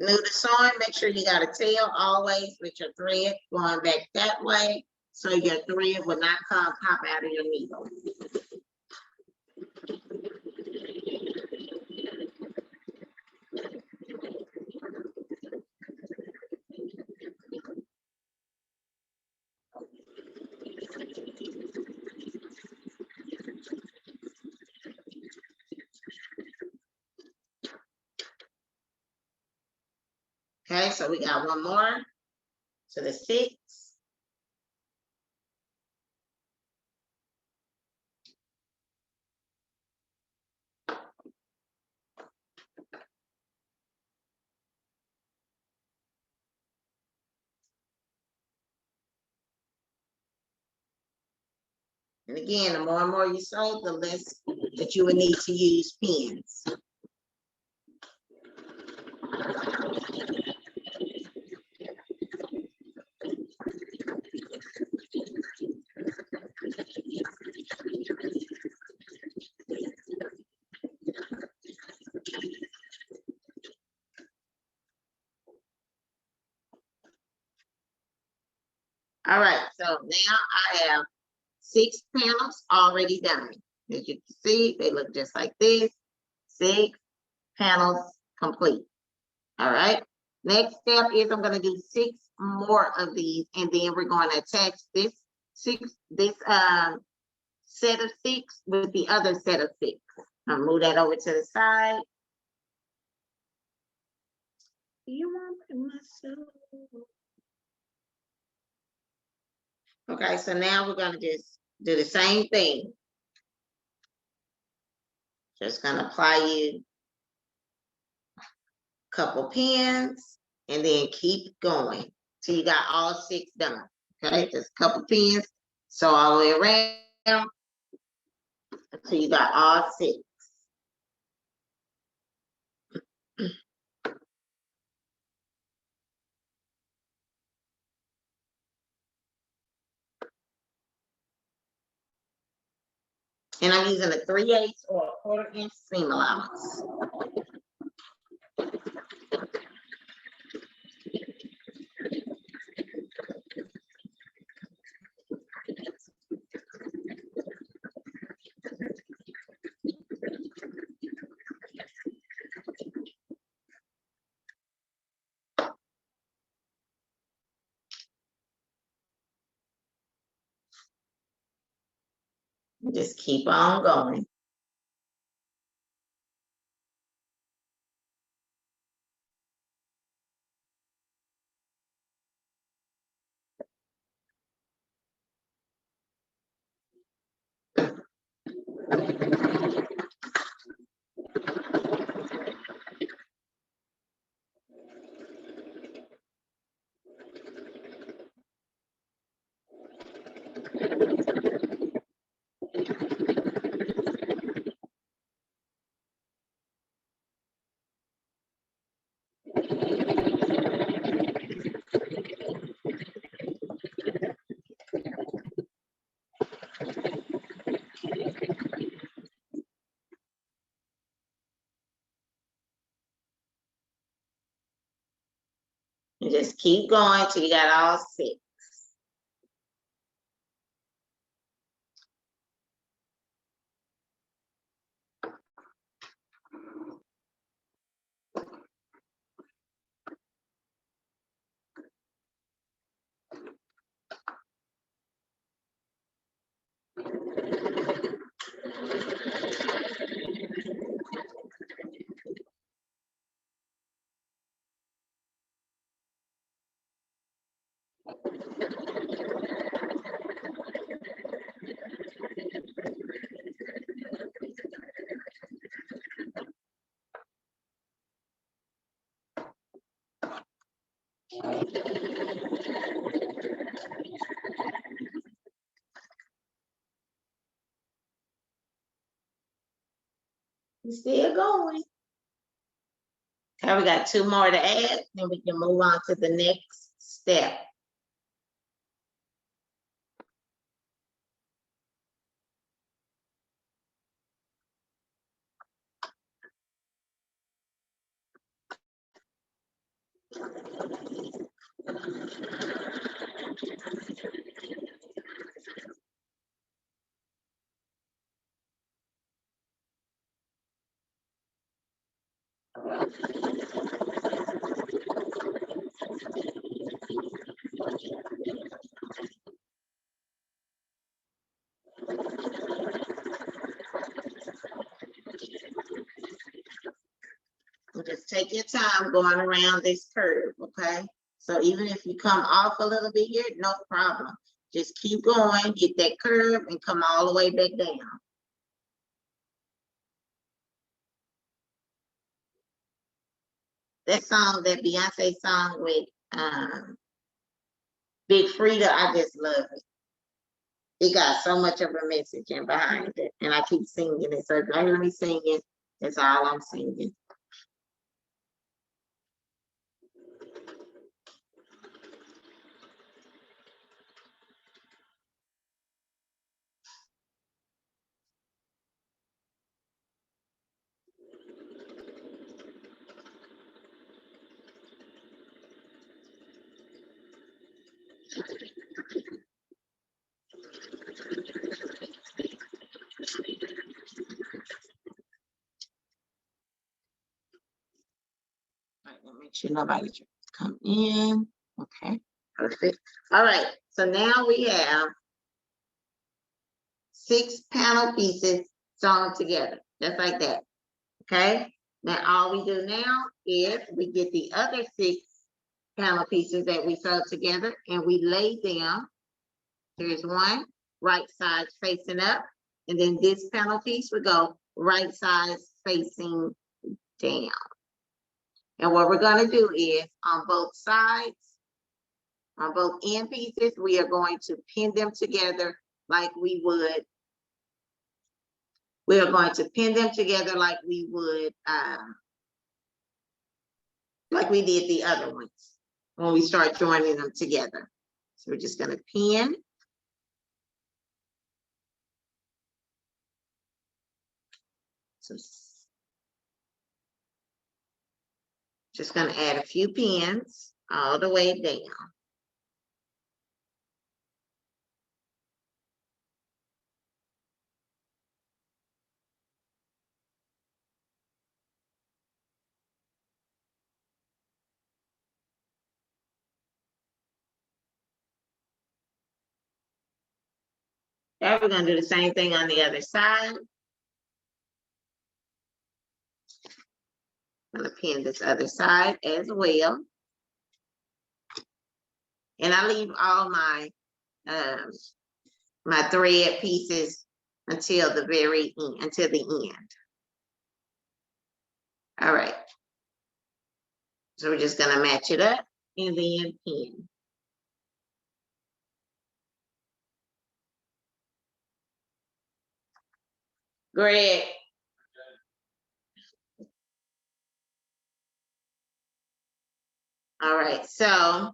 Speaker 1: New to sewing, make sure you got a tail always with your thread going back that way, so your thread will not pop out of your needle. Okay, so we got one more to the 6. And again, the more and more you sew, the less that you would need to use pins. All right, so now I have 6 panels already done. As you can see, they look just like this. 6 panels complete. All right. Next step is I'm going to do 6 more of these, and then we're going to attach this set of 6 with the other set of 6. I'll move that over to the side. You want myself. Okay, so now we're going to just do the same thing. Just going to apply you a couple pins and then keep going till you got all 6 done. Okay, just a couple pins, sew all the way around until you got all 6. And I'm using a 3/8 or a 1/4 inch seam allowance. Just keep on going. And just keep going till you got all 6. Still going. Okay, we got 2 more to add, then we can move on to the next step. So just take your time going around this curve, okay? So even if you come off a little bit here, no problem. Just keep going, get that curve, and come all the way back down. That song, that Beyonce song with Big Frida, I just love it. It got so much of a message in behind it, and I keep singing it. So if you hear me singing, that's all I'm singing. All right, make sure nobody tries to come in. Okay, perfect. All right, so now we have 6 panel pieces sewn together, just like that. Okay, now all we do now is we get the other 6 panel pieces that we sewed together and we lay them. Here's one, right side facing up, and then this panel piece would go right side facing down. And what we're going to do is on both sides, on both end pieces, we are going to pin them together like we would. We are going to pin them together like we would, like we did the other ones when we start joining them together. So we're just going to pin. So just going to add a few pins all the way down. Okay, we're gonna do the same thing on the other side. I'm gonna pin this other side as well. And I leave all my my thread pieces until the very end, until the end. All right. So we're just gonna match it up and then pin. Greg. All right, so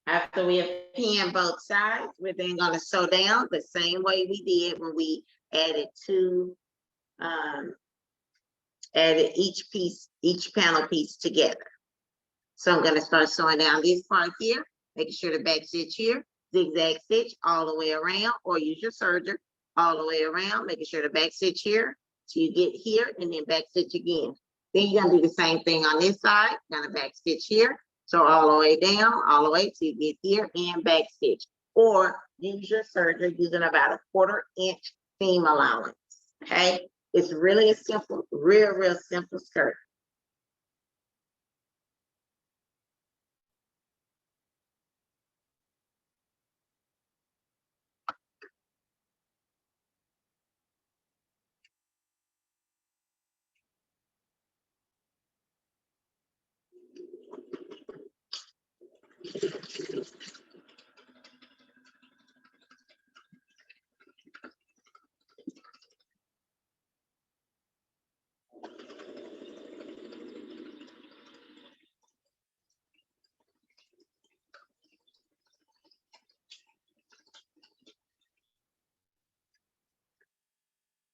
Speaker 1: after we have pinned both sides, we're then gonna sew down the same way we did when we added added each piece, each panel piece together. So I'm gonna start sewing down this part here, making sure the back stitch here, zigzag stitch all the way around, or use your serger all the way around, making sure the back stitch here, till you get here, and then back stitch again. Then you're gonna do the same thing on this side, gonna back stitch here, so all the way down, all the way till you get here, and back stitch. Or use your serger using about a 1/4 inch seam allowance, okay? It's really a simple, real simple skirt.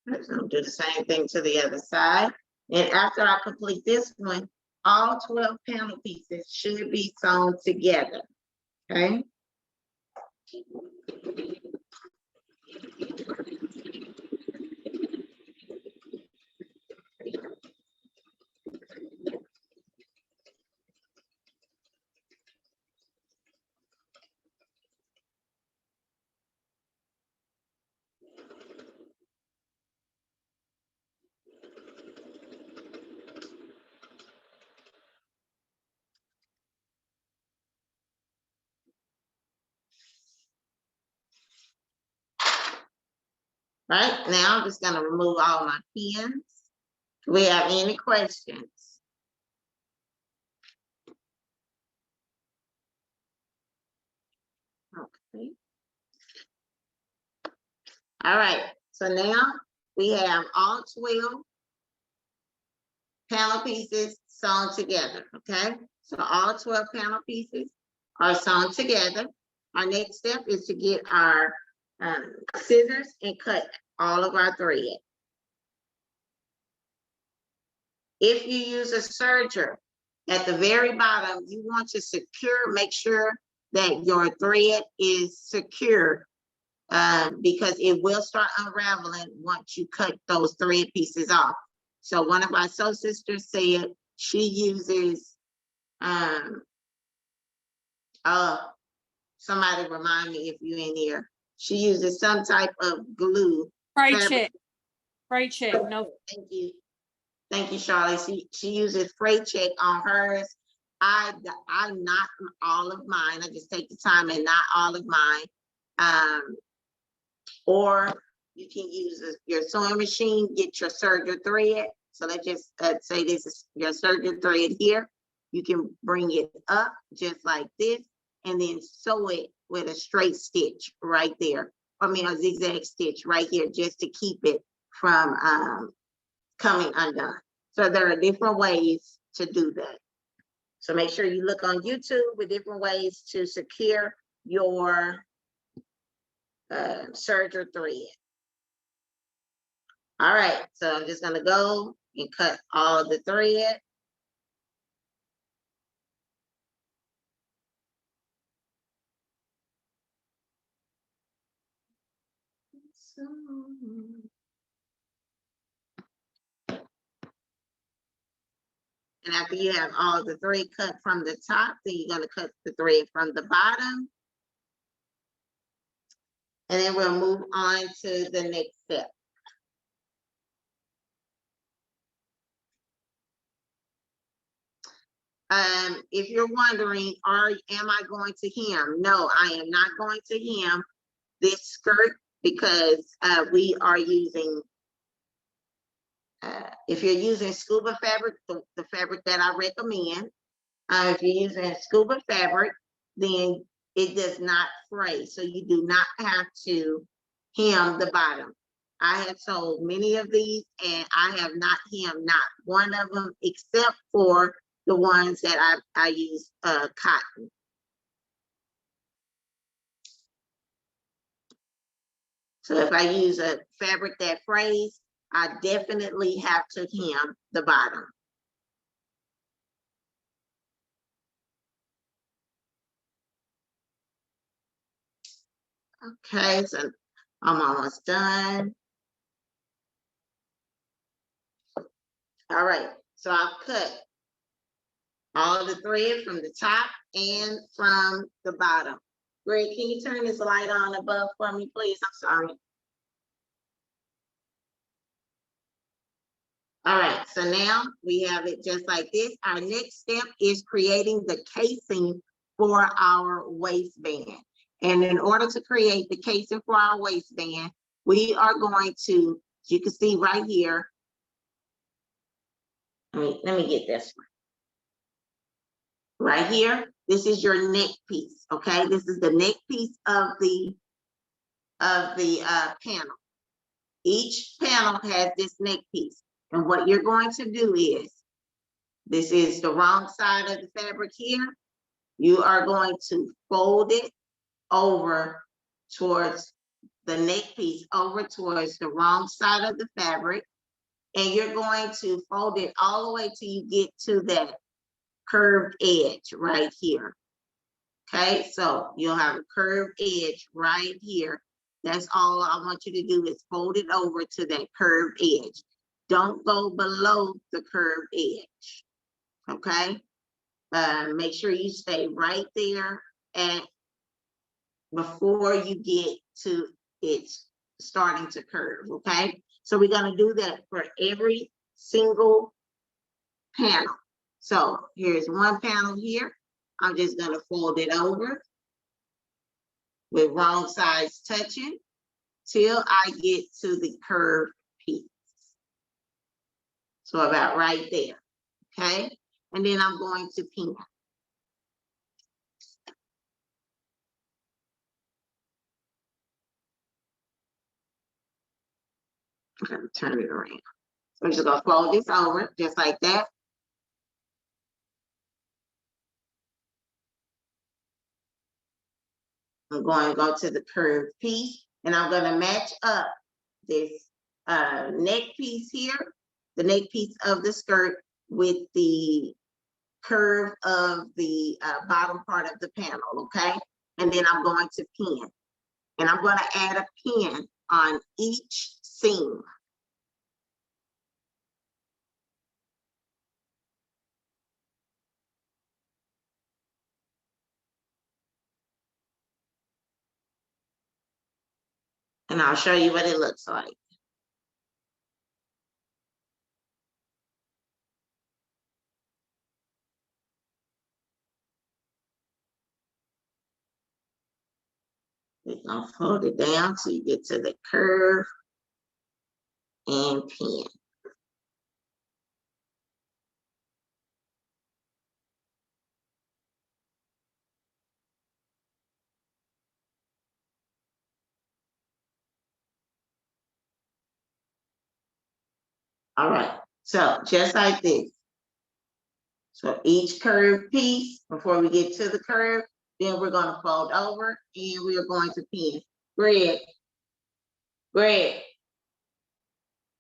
Speaker 1: So do the same thing to the other side. And after I complete this one, all 12 panel pieces should be sewn together, okay? Right, now I'm just gonna remove all my pins. Do we have any questions? Okay. All right, so now we have all 12 panel pieces sewn together, okay? So all 12 panel pieces are sewn together. Our next step is to get our scissors and cut all of our thread. If you use a serger, at the very bottom, you want to secure, make sure that your thread is secure because it will start unraveling once you cut those thread pieces off. So one of my sew sisters said she uses, somebody remind me if you in here. She uses some type of glue.
Speaker 2: Freight check. Freight check. No.
Speaker 1: Thank you. Thank you, Charlie. She uses freight check on hers. I knot all of mine. I just take the time and knot all of mine. Or you can use your sewing machine, get your serger thread. So let's just say this is your serger thread here. You can bring it up just like this and then sew it with a straight stitch right there. I mean, a zigzag stitch right here just to keep it from coming undone. So there are different ways to do that. So make sure you look on YouTube with different ways to secure your serger thread. All right, so I'm just gonna go and cut all the thread. And after you have all the thread cut from the top, then you're gonna cut the thread from the bottom. And then we'll move on to the next step. If you're wondering, am I going to hem? No, I am not going to hem this skirt because we are using, if you're using Scuba fabric, the fabric that I recommend, if you're using Scuba fabric, then it does not fray. So you do not have to hem the bottom. I have sold many of these and I have not hemmed not one of them except for the ones that I use cotton. So if I use a fabric that frays, I definitely have to hem the bottom. Okay, so I'm almost done. All right, so I've cut all the thread from the top and from the bottom. Greg, can you turn this light on above for me, please? I'm sorry. All right, so now we have it just like this. Our next step is creating the casing for our waistband. And in order to create the casing for our waistband, we are going to, you can see right here. Let me get this one. Right here, this is your neck piece, okay? This is the neck piece of the panel. Each panel has this neck piece. And what you're going to do is, this is the wrong side of the fabric here. You are going to fold it over towards the neck piece, over towards the wrong side of the fabric. And you're going to fold it all the way till you get to that curved edge right here. Okay, so you'll have a curved edge right here. That's all I want you to do is fold it over to that curved edge. Don't go below the curved edge, okay? Make sure you stay right there and before you get to it starting to curve, okay? So we're gonna do that for every single panel. So here's one panel here. I'm just gonna fold it over with wrong sides touching till I get to the curved piece. So about right there, okay? And then I'm going to pin. I'm gonna turn it around. So I'm just gonna fold this over just like that. I'm going to go to the curved piece and I'm going to match up this neck piece here, the neck piece of the skirt with the curve of the bottom part of the panel, okay? And then I'm going to pin. And I'm going to add a pin on each seam. And I'll show you what it looks like. We're gonna fold it down till you get to the curve and pin. All right, so just like this. So each curved piece, before we get to the curve, then we're gonna fold over and we are going to pin. Greg,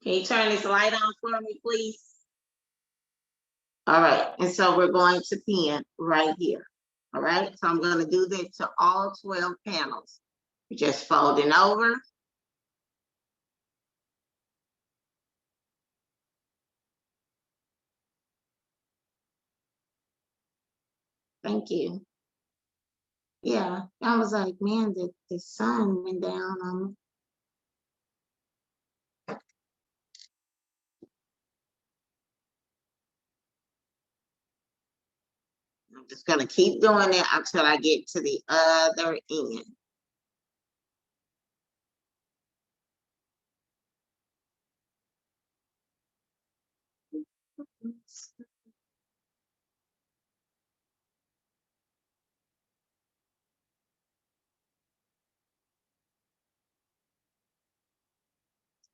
Speaker 1: can you turn this light on for me, please? All right, and so we're going to pin right here. All right, so I'm gonna do this to all 12 panels. We're just folding over. Thank you. Yeah, I was like, man, the sun went down on me. I'm just gonna keep doing it until I get to the other end.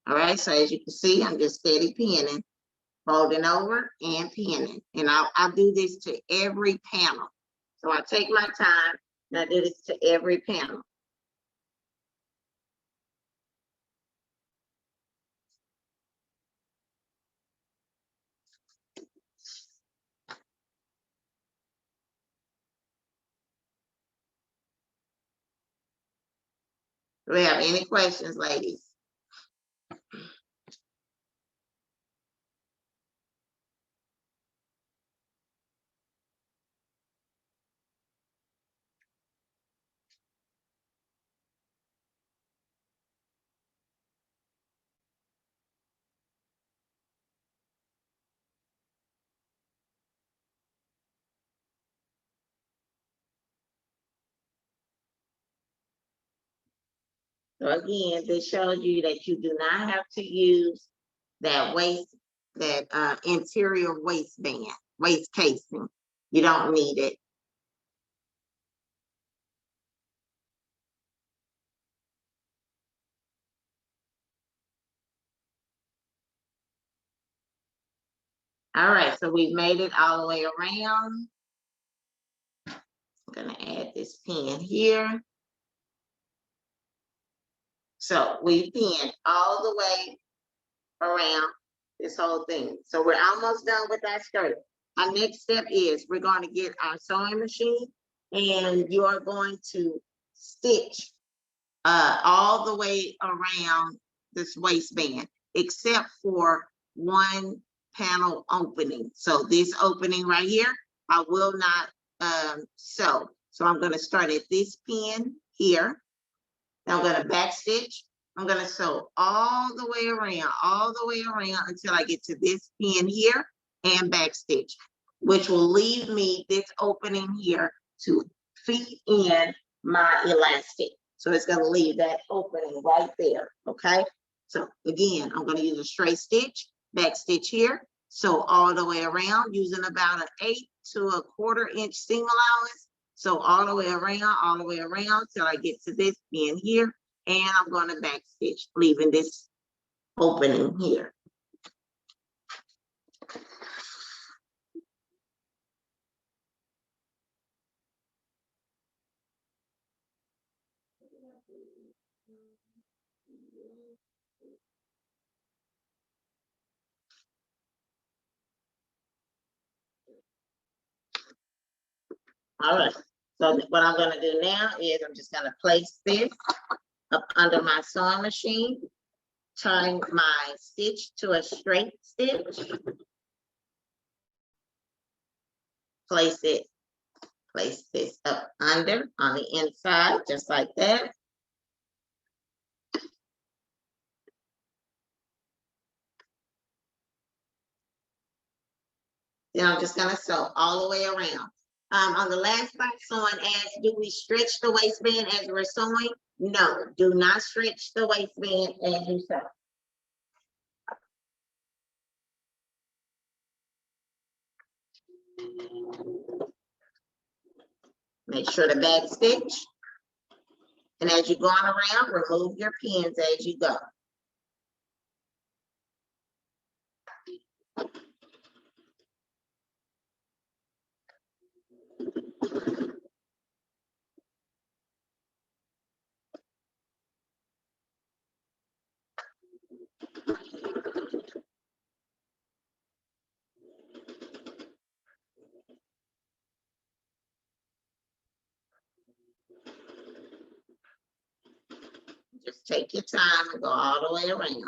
Speaker 1: All right, so as you can see, I'm just steady pinning, folding over and pinning. And I'll do this to every panel. So I take my time and I do this to every panel. Do we have any questions, ladies? So again, this shows you that you do not have to use that interior waistband, waist casing. You don't need it. All right, so we've made it all the way around. I'm gonna add this pin here. So we pinned all the way around this whole thing. So we're almost done with that skirt. Our next step is we're going to get our sewing machine and you're going to stitch all the way around this waistband, except for one panel opening. So this opening right here, I will not sew. So I'm going to start at this pin here. Now I'm going to back stitch. I'm going to sew all the way around until I get to this pin here and back stitch, which will leave me this opening here to feed in my elastic. So it's going to leave that opening right there. Okay. So again, I'm going to use a straight stitch, back stitch here. So all the way around using about an 1/8 to a 1/4 inch seam allowance. So all the way around till I get to this pin here. And I'm going to back stitch, leaving this opening here. All right, so what I'm going to do now is I'm just going to place this up under my sewing machine, turn my stitch to a straight stitch, place this up under on the inside, just like that. Then I'm just going to sew all the way around. On the last part, someone asked, do we stretch the waistband as we're sewing? No, do not stretch the waistband as you sew. Make sure to back stitch. And as you're going around, remove your pins as you go. Just take your time and go all the way around.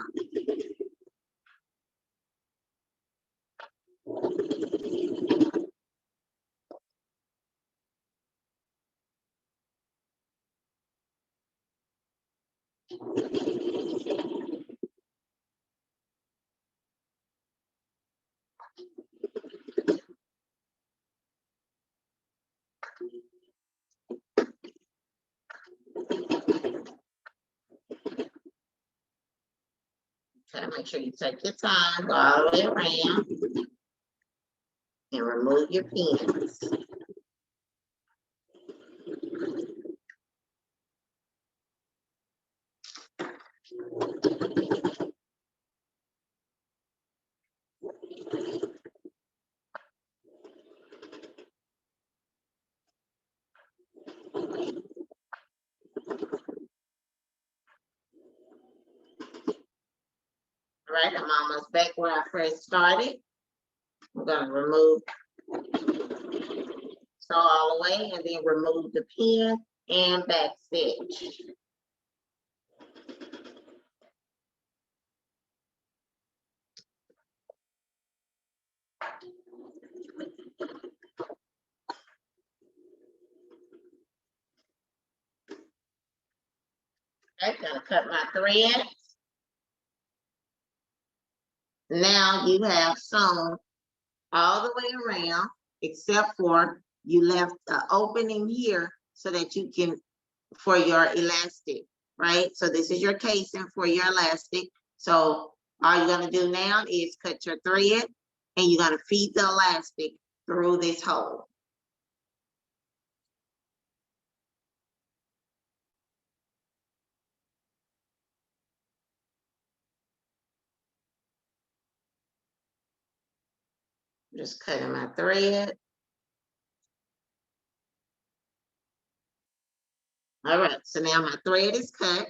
Speaker 1: Okay, make sure you take your time, go all the way around, and remove your pins. All right, I'm almost back where I first started. I'm gonna remove, sew all the way, and then remove the pin and back stitch. Okay, gonna cut my thread. Now you have sewn all the way around, except for you left the opening here so that you can, for your elastic, right? So this is your casing for your elastic. So all you're gonna do now is cut your thread and you're gonna feed the elastic through this hole. Just cutting my thread. All right, so now my thread is cut.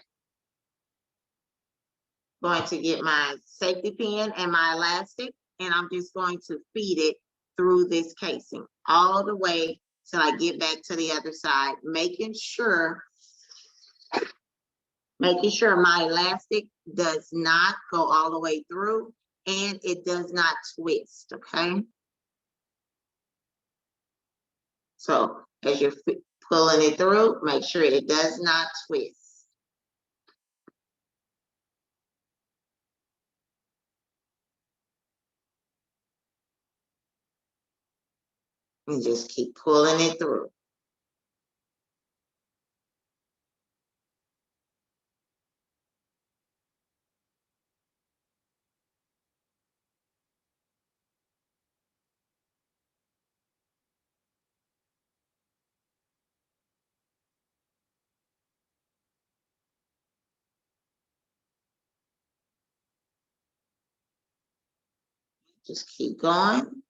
Speaker 1: Going to get my safety pin and my elastic, and I'm just going to feed it through this casing all the way till I get back to the other side, making sure my elastic does not go all the way through and it does not twist, okay? So as you're pulling it through, make sure it does not twist. And just keep pulling it through. Just keep going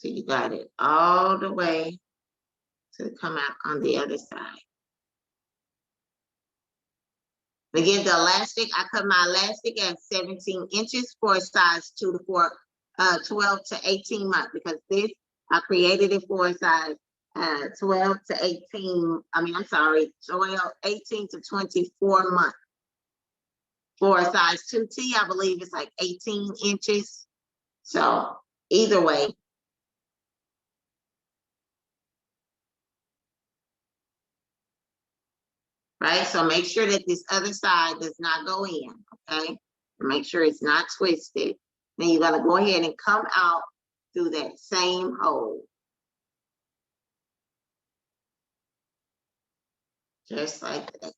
Speaker 1: till you got it all the way to come out on the other side. Again, the elastic, I cut my elastic at 17 inches for a size 2 to 4, 12 to 18 months, because this, I created it for a size 12 to 18, 18 to 24 months. For a size 2T, I believe it's like 18 inches. So either way. Right, so make sure that this other side does not go in, okay? Make sure it's not twisted. Then you're gonna go ahead and come out through that same hole. Just like that,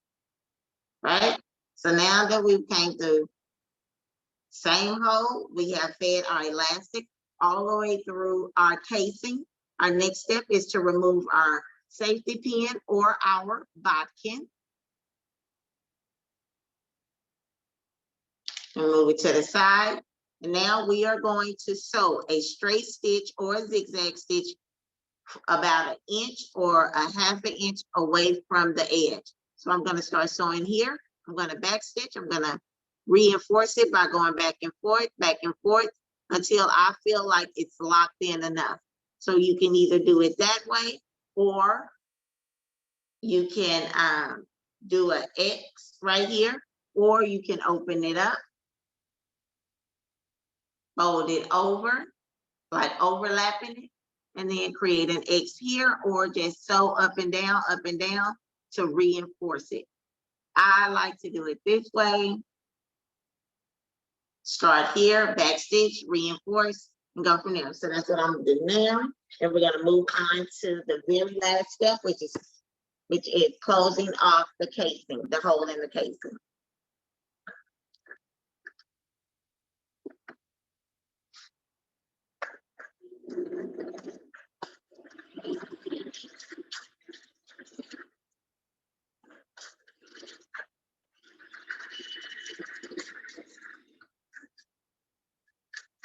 Speaker 1: right? So now that we've came through same hole, we have fed our elastic all the way through our casing. Our next step is to remove our safety pin or our bodkin. And move it to the side. And now we are going to sew a straight stitch or a zigzag stitch about 1 inch or a 1/2 inch away from the edge. So I'm going to start sewing here. I'm going to back stitch. I'm going to reinforce it by going back and forth until I feel like it's locked in enough. So you can either do it that way, or you can do an X right here, or you can open it up, fold it over, like overlapping it, and then create an X here, or just sew up and down to reinforce it. I like to do it this way. Start here, back stitch, reinforce, and go from there. So that's what I'm gonna do now. And we're gonna move on to the very last step, which is closing off the casing, the hole in the casing.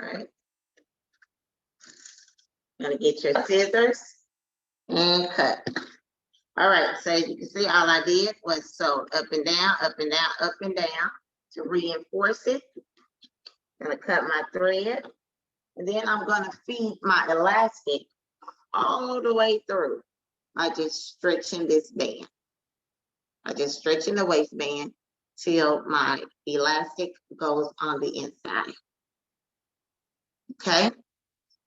Speaker 1: All right. Gonna get your scissors and cut. All right, so as you can see, all I did was sew up and down, up and down, up and down to reinforce it. Gonna cut my thread, and then I'm gonna feed my elastic all the way through by just stretching this band. I just stretching the waistband till my elastic goes on the inside. Okay,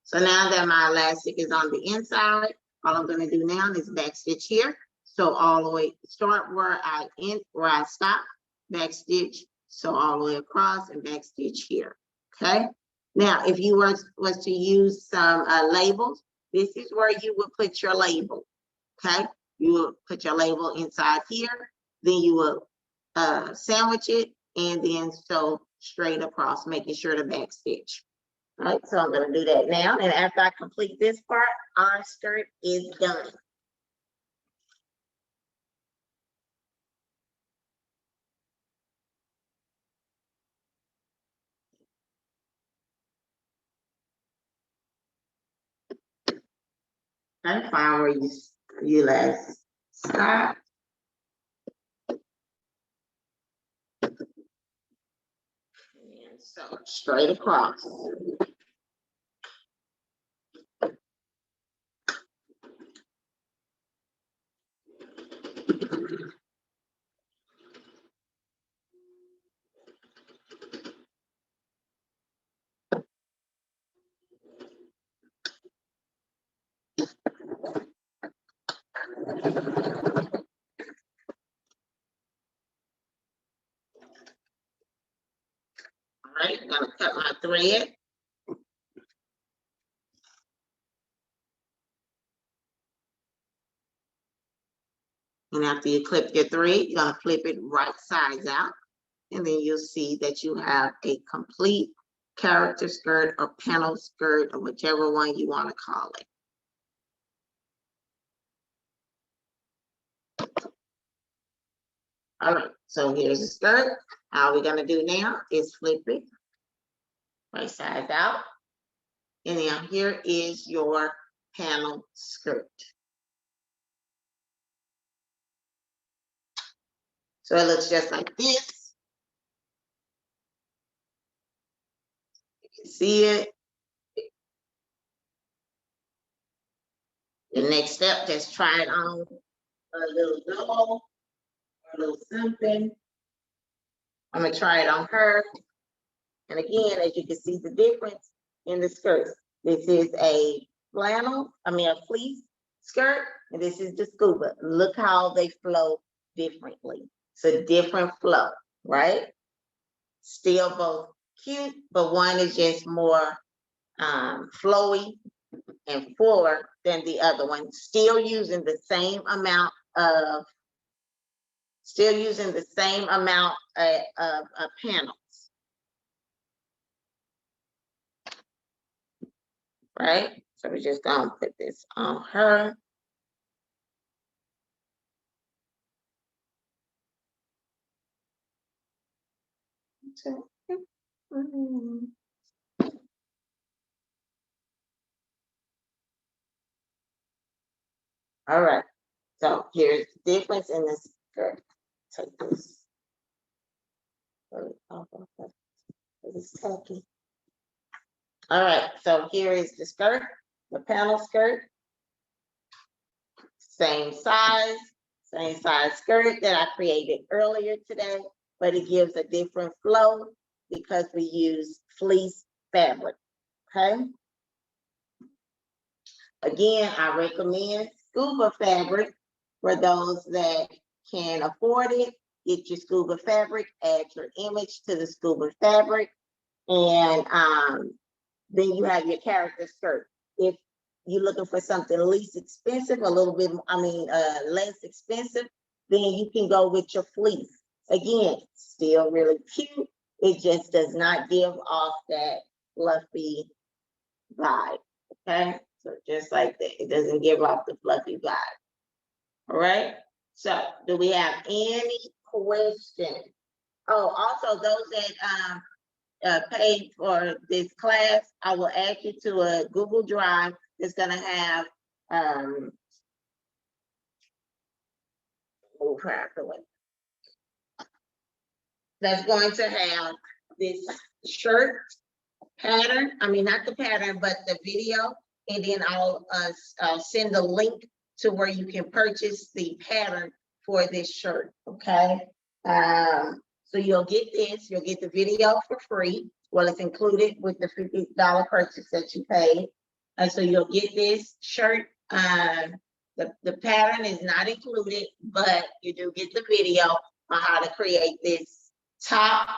Speaker 1: so now that my elastic is on the inside, all I'm gonna do now is back stitch here. So all the way, start where I stop, back stitch, so all the way across and back stitch here, okay? Now, if you was to use some labels, this is where you would put your label, okay? You will put your label inside here, then you will sandwich it and then sew straight across, making sure to back stitch. All right, so I'm gonna do that now. And after I complete this part, our skirt is done. Okay, find where you last stop. And sew straight across. All right, I'm gonna cut my thread. And after you clip your thread, you're gonna flip it right sides out. And then you'll see that you have a complete character skirt or panel skirt or whichever one you want to call it. All right, so here's the skirt. All we're gonna do now is flip it right sides out. And now here is your panel skirt. So it looks just like this. You can see it. The next step, just try it on a little doll or a little something. I'm gonna try it on her. And again, as you can see the difference in the skirts. This is a fleece skirt, and this is the scuba. Look how they flow differently. It's a different flow, right? Still both cute, but one is just more flowy and fuller than the other one. Still using the same amount of panels. Right? So we're just gonna put this on her. All right, so here's the difference in this skirt. Take this. It's tacky. All right, so here is the skirt, the panel skirt. Same size skirt that I created earlier today, but it gives a different flow because we use fleece fabric, okay? Again, I recommend Scuba fabric for those that can afford it. Get your Scuba fabric, add your image to the Scuba fabric, and then you have your character skirt. If you're looking for something least expensive, a little bit, less expensive, then you can go with your fleece. Again, still really cute. It just does not give off that fluffy vibe, okay? So just like that, it doesn't give off the fluffy vibe. All right, so do we have any questions? Oh, also those that paid for this class, I will add you to a Google Drive that's gonna have move her out the way. That's going to have this shirt pattern, not the pattern, but the video, and then I'll send a link to where you can purchase the pattern for this shirt, okay? So you'll get this, you'll get the video for free. Well, it's included with the $50 purchase that you paid. And so you'll get this shirt. The pattern is not included, but you do get the video on how to create this top.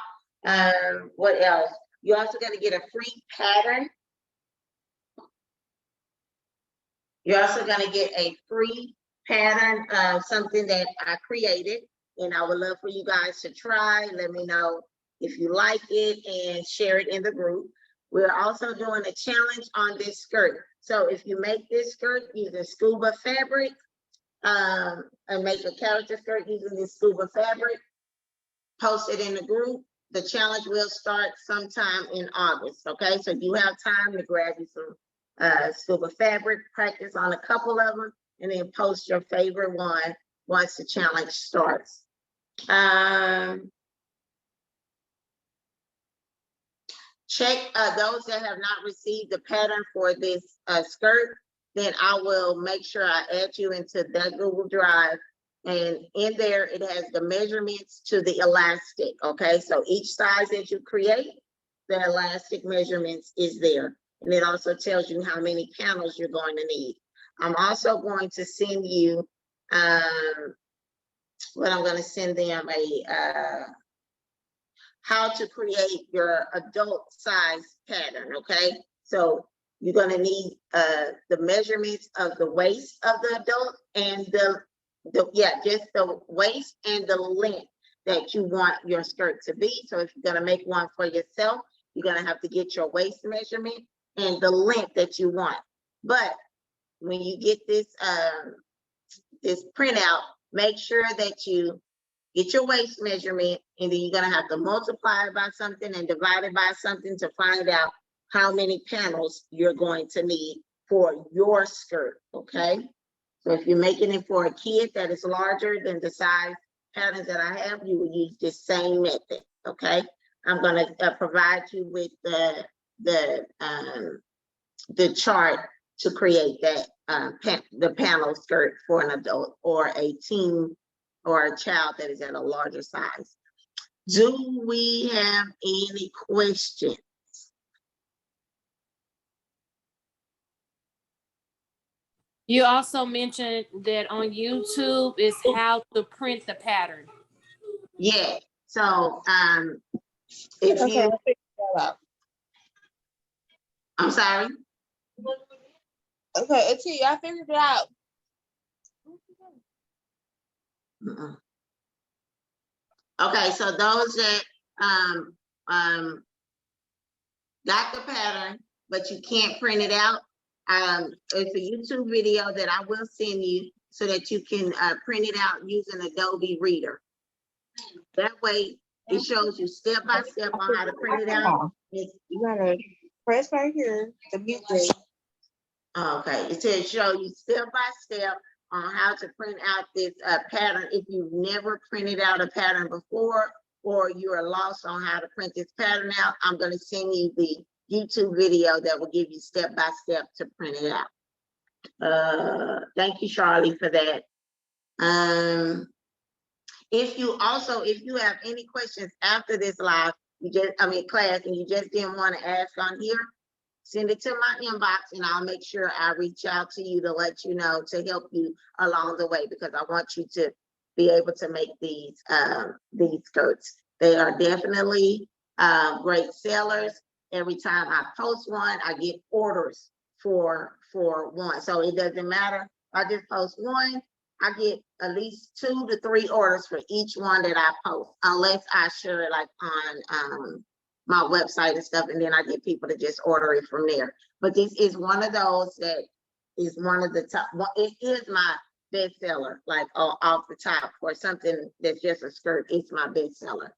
Speaker 1: What else? You're also gonna get a free pattern. You're also gonna get a free pattern of something that I created, and I would love for you guys to try. Let me know if you like it and share it in the group. We're also doing a challenge on this skirt. So if you make this skirt using Scuba fabric, and make a character skirt using this Scuba fabric, post it in the group. The challenge will start sometime in August, okay? So you have time to grab you some Scuba fabric, practice on a couple of them, and then post your favorite one once the challenge starts. Check those that have not received the pattern for this skirt, then I will make sure I add you into that Google Drive. And in there, it has the measurements to the elastic, okay? So each size that you create, the elastic measurements is there. And it also tells you how many panels you're going to need. I'm also going to send you, I'm gonna send them how to create your adult size pattern, okay? So you're gonna need the measurements of the waist of the adult and just the waist and the length that you want your skirt to be. So if you're gonna make one for yourself, you're gonna have to get your waist measurement and the length that you want. But when you get this printout, make sure that you get your waist measurement, and then you're gonna have to multiply it by something and divide it by something to find out how many panels you're going to need for your skirt, okay? So if you're making it for a kid that is larger than the size patterns that I have, you will use the same method, okay? I'm gonna provide you with the chart to create that the panel skirt for an adult or a teen or a child that is at a larger size. Do we have any questions?
Speaker 2: You also mentioned that on YouTube is how to print the pattern.
Speaker 1: Yeah, so if
Speaker 5: Okay,
Speaker 1: you,
Speaker 5: I figured that out.
Speaker 1: I'm sorry.
Speaker 5: Okay, T, I figured it out.
Speaker 1: Okay, so those that got the pattern, but you can't print it out, it's a YouTube video that I will send you so that you can print it out using Adobe Reader. That way, it shows you step by step on how to print it out.
Speaker 5: You gotta press right here, the mute button.
Speaker 1: Okay, it says show you step by step on how to print out this pattern. If you've never printed out a pattern before, or you're lost on how to print this pattern out, I'm gonna send you the YouTube video that will give you step by step to print it out. Thank you, Charlie, for that. If you have any questions after this live, class, and you just didn't want to ask on here, send it to my inbox and I'll make sure I reach out to you to let you know, to help you along the way, because I want you to be able to make these skirts. They are definitely great sellers. every time I post one, I get orders for one. So it doesn't matter. If I just post one, I get at least 2 to 3 orders for each one that I post, unless I share it like on my website and stuff, and then I get people to just order it from there. But this is one of those that is one of the top. It is my bestseller, like off the top, for something that's just a skirt. It's my bestseller.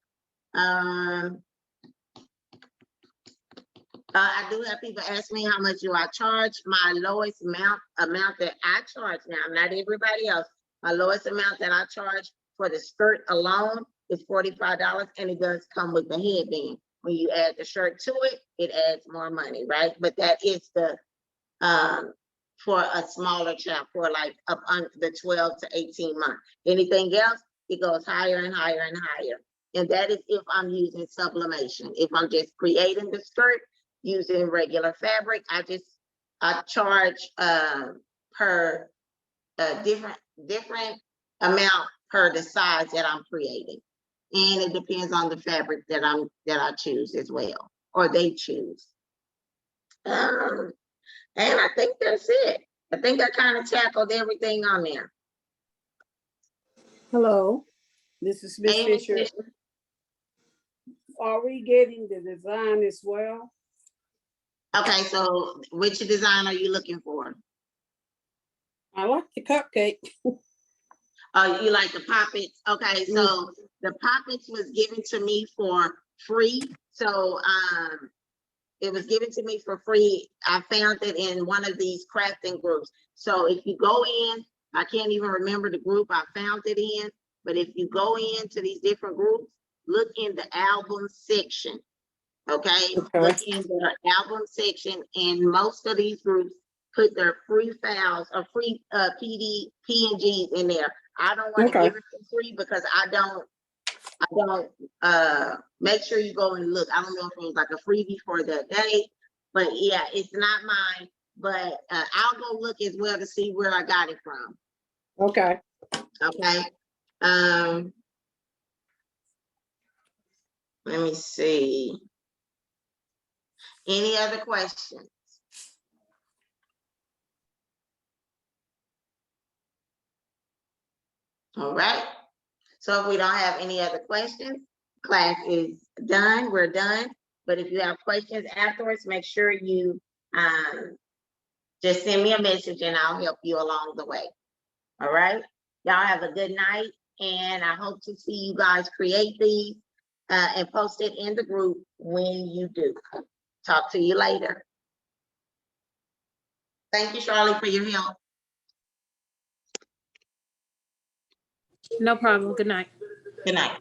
Speaker 1: I do have people ask me how much do I charge. My lowest amount that I charge now, not everybody else. My lowest amount that I charge for the skirt alone is $45, and it does come with the headband. When you add the shirt to it, it adds more money, right? But that is the for a smaller child, for like up under the 12 to 18 months. Anything else, it goes higher and higher and higher. And that is if I'm using sublimation. If I'm just creating the skirt using regular fabric, I charge per different amount per the size that I'm creating. And it depends on the fabric that I choose as well, or they choose. And I think that's it. I think I kind of tackled everything on there.
Speaker 6: Hello, this is Miss
Speaker 1: Hey, Miss
Speaker 6: Fisher.
Speaker 1: Fisher.
Speaker 6: Are we getting the design as well?
Speaker 1: Okay, so which design are you looking for?
Speaker 6: I like the cupcake.
Speaker 1: Oh, you like the poppets? Okay, so the poppets was given to me for free. So it was given to me for free. I found it in one of these crafting groups. So if you go in, I can't even remember the group I found it in, but if you go into these different groups, look in the album section. Okay, look in the album section, and most of these groups put their free files or free PNGs in there. I don't want to give it for free because I don't make sure you go and look. I don't know if it was like a freebie for the day, but yeah, it's not mine. But I'll go look as well to see where I got it from.
Speaker 6: Okay.
Speaker 1: Okay. Let me see. Any other questions? All right. So if we don't have any other questions, class is done. We're done. But if you have questions afterwards, make sure you just send me a message and I'll help you along the way. All right. Y'all have a good night, and I hope to see you guys create these and post it in the group when you do. Talk to you later. Thank you, Charlie, for your help.
Speaker 2: No problem. Good night.
Speaker 1: Good night.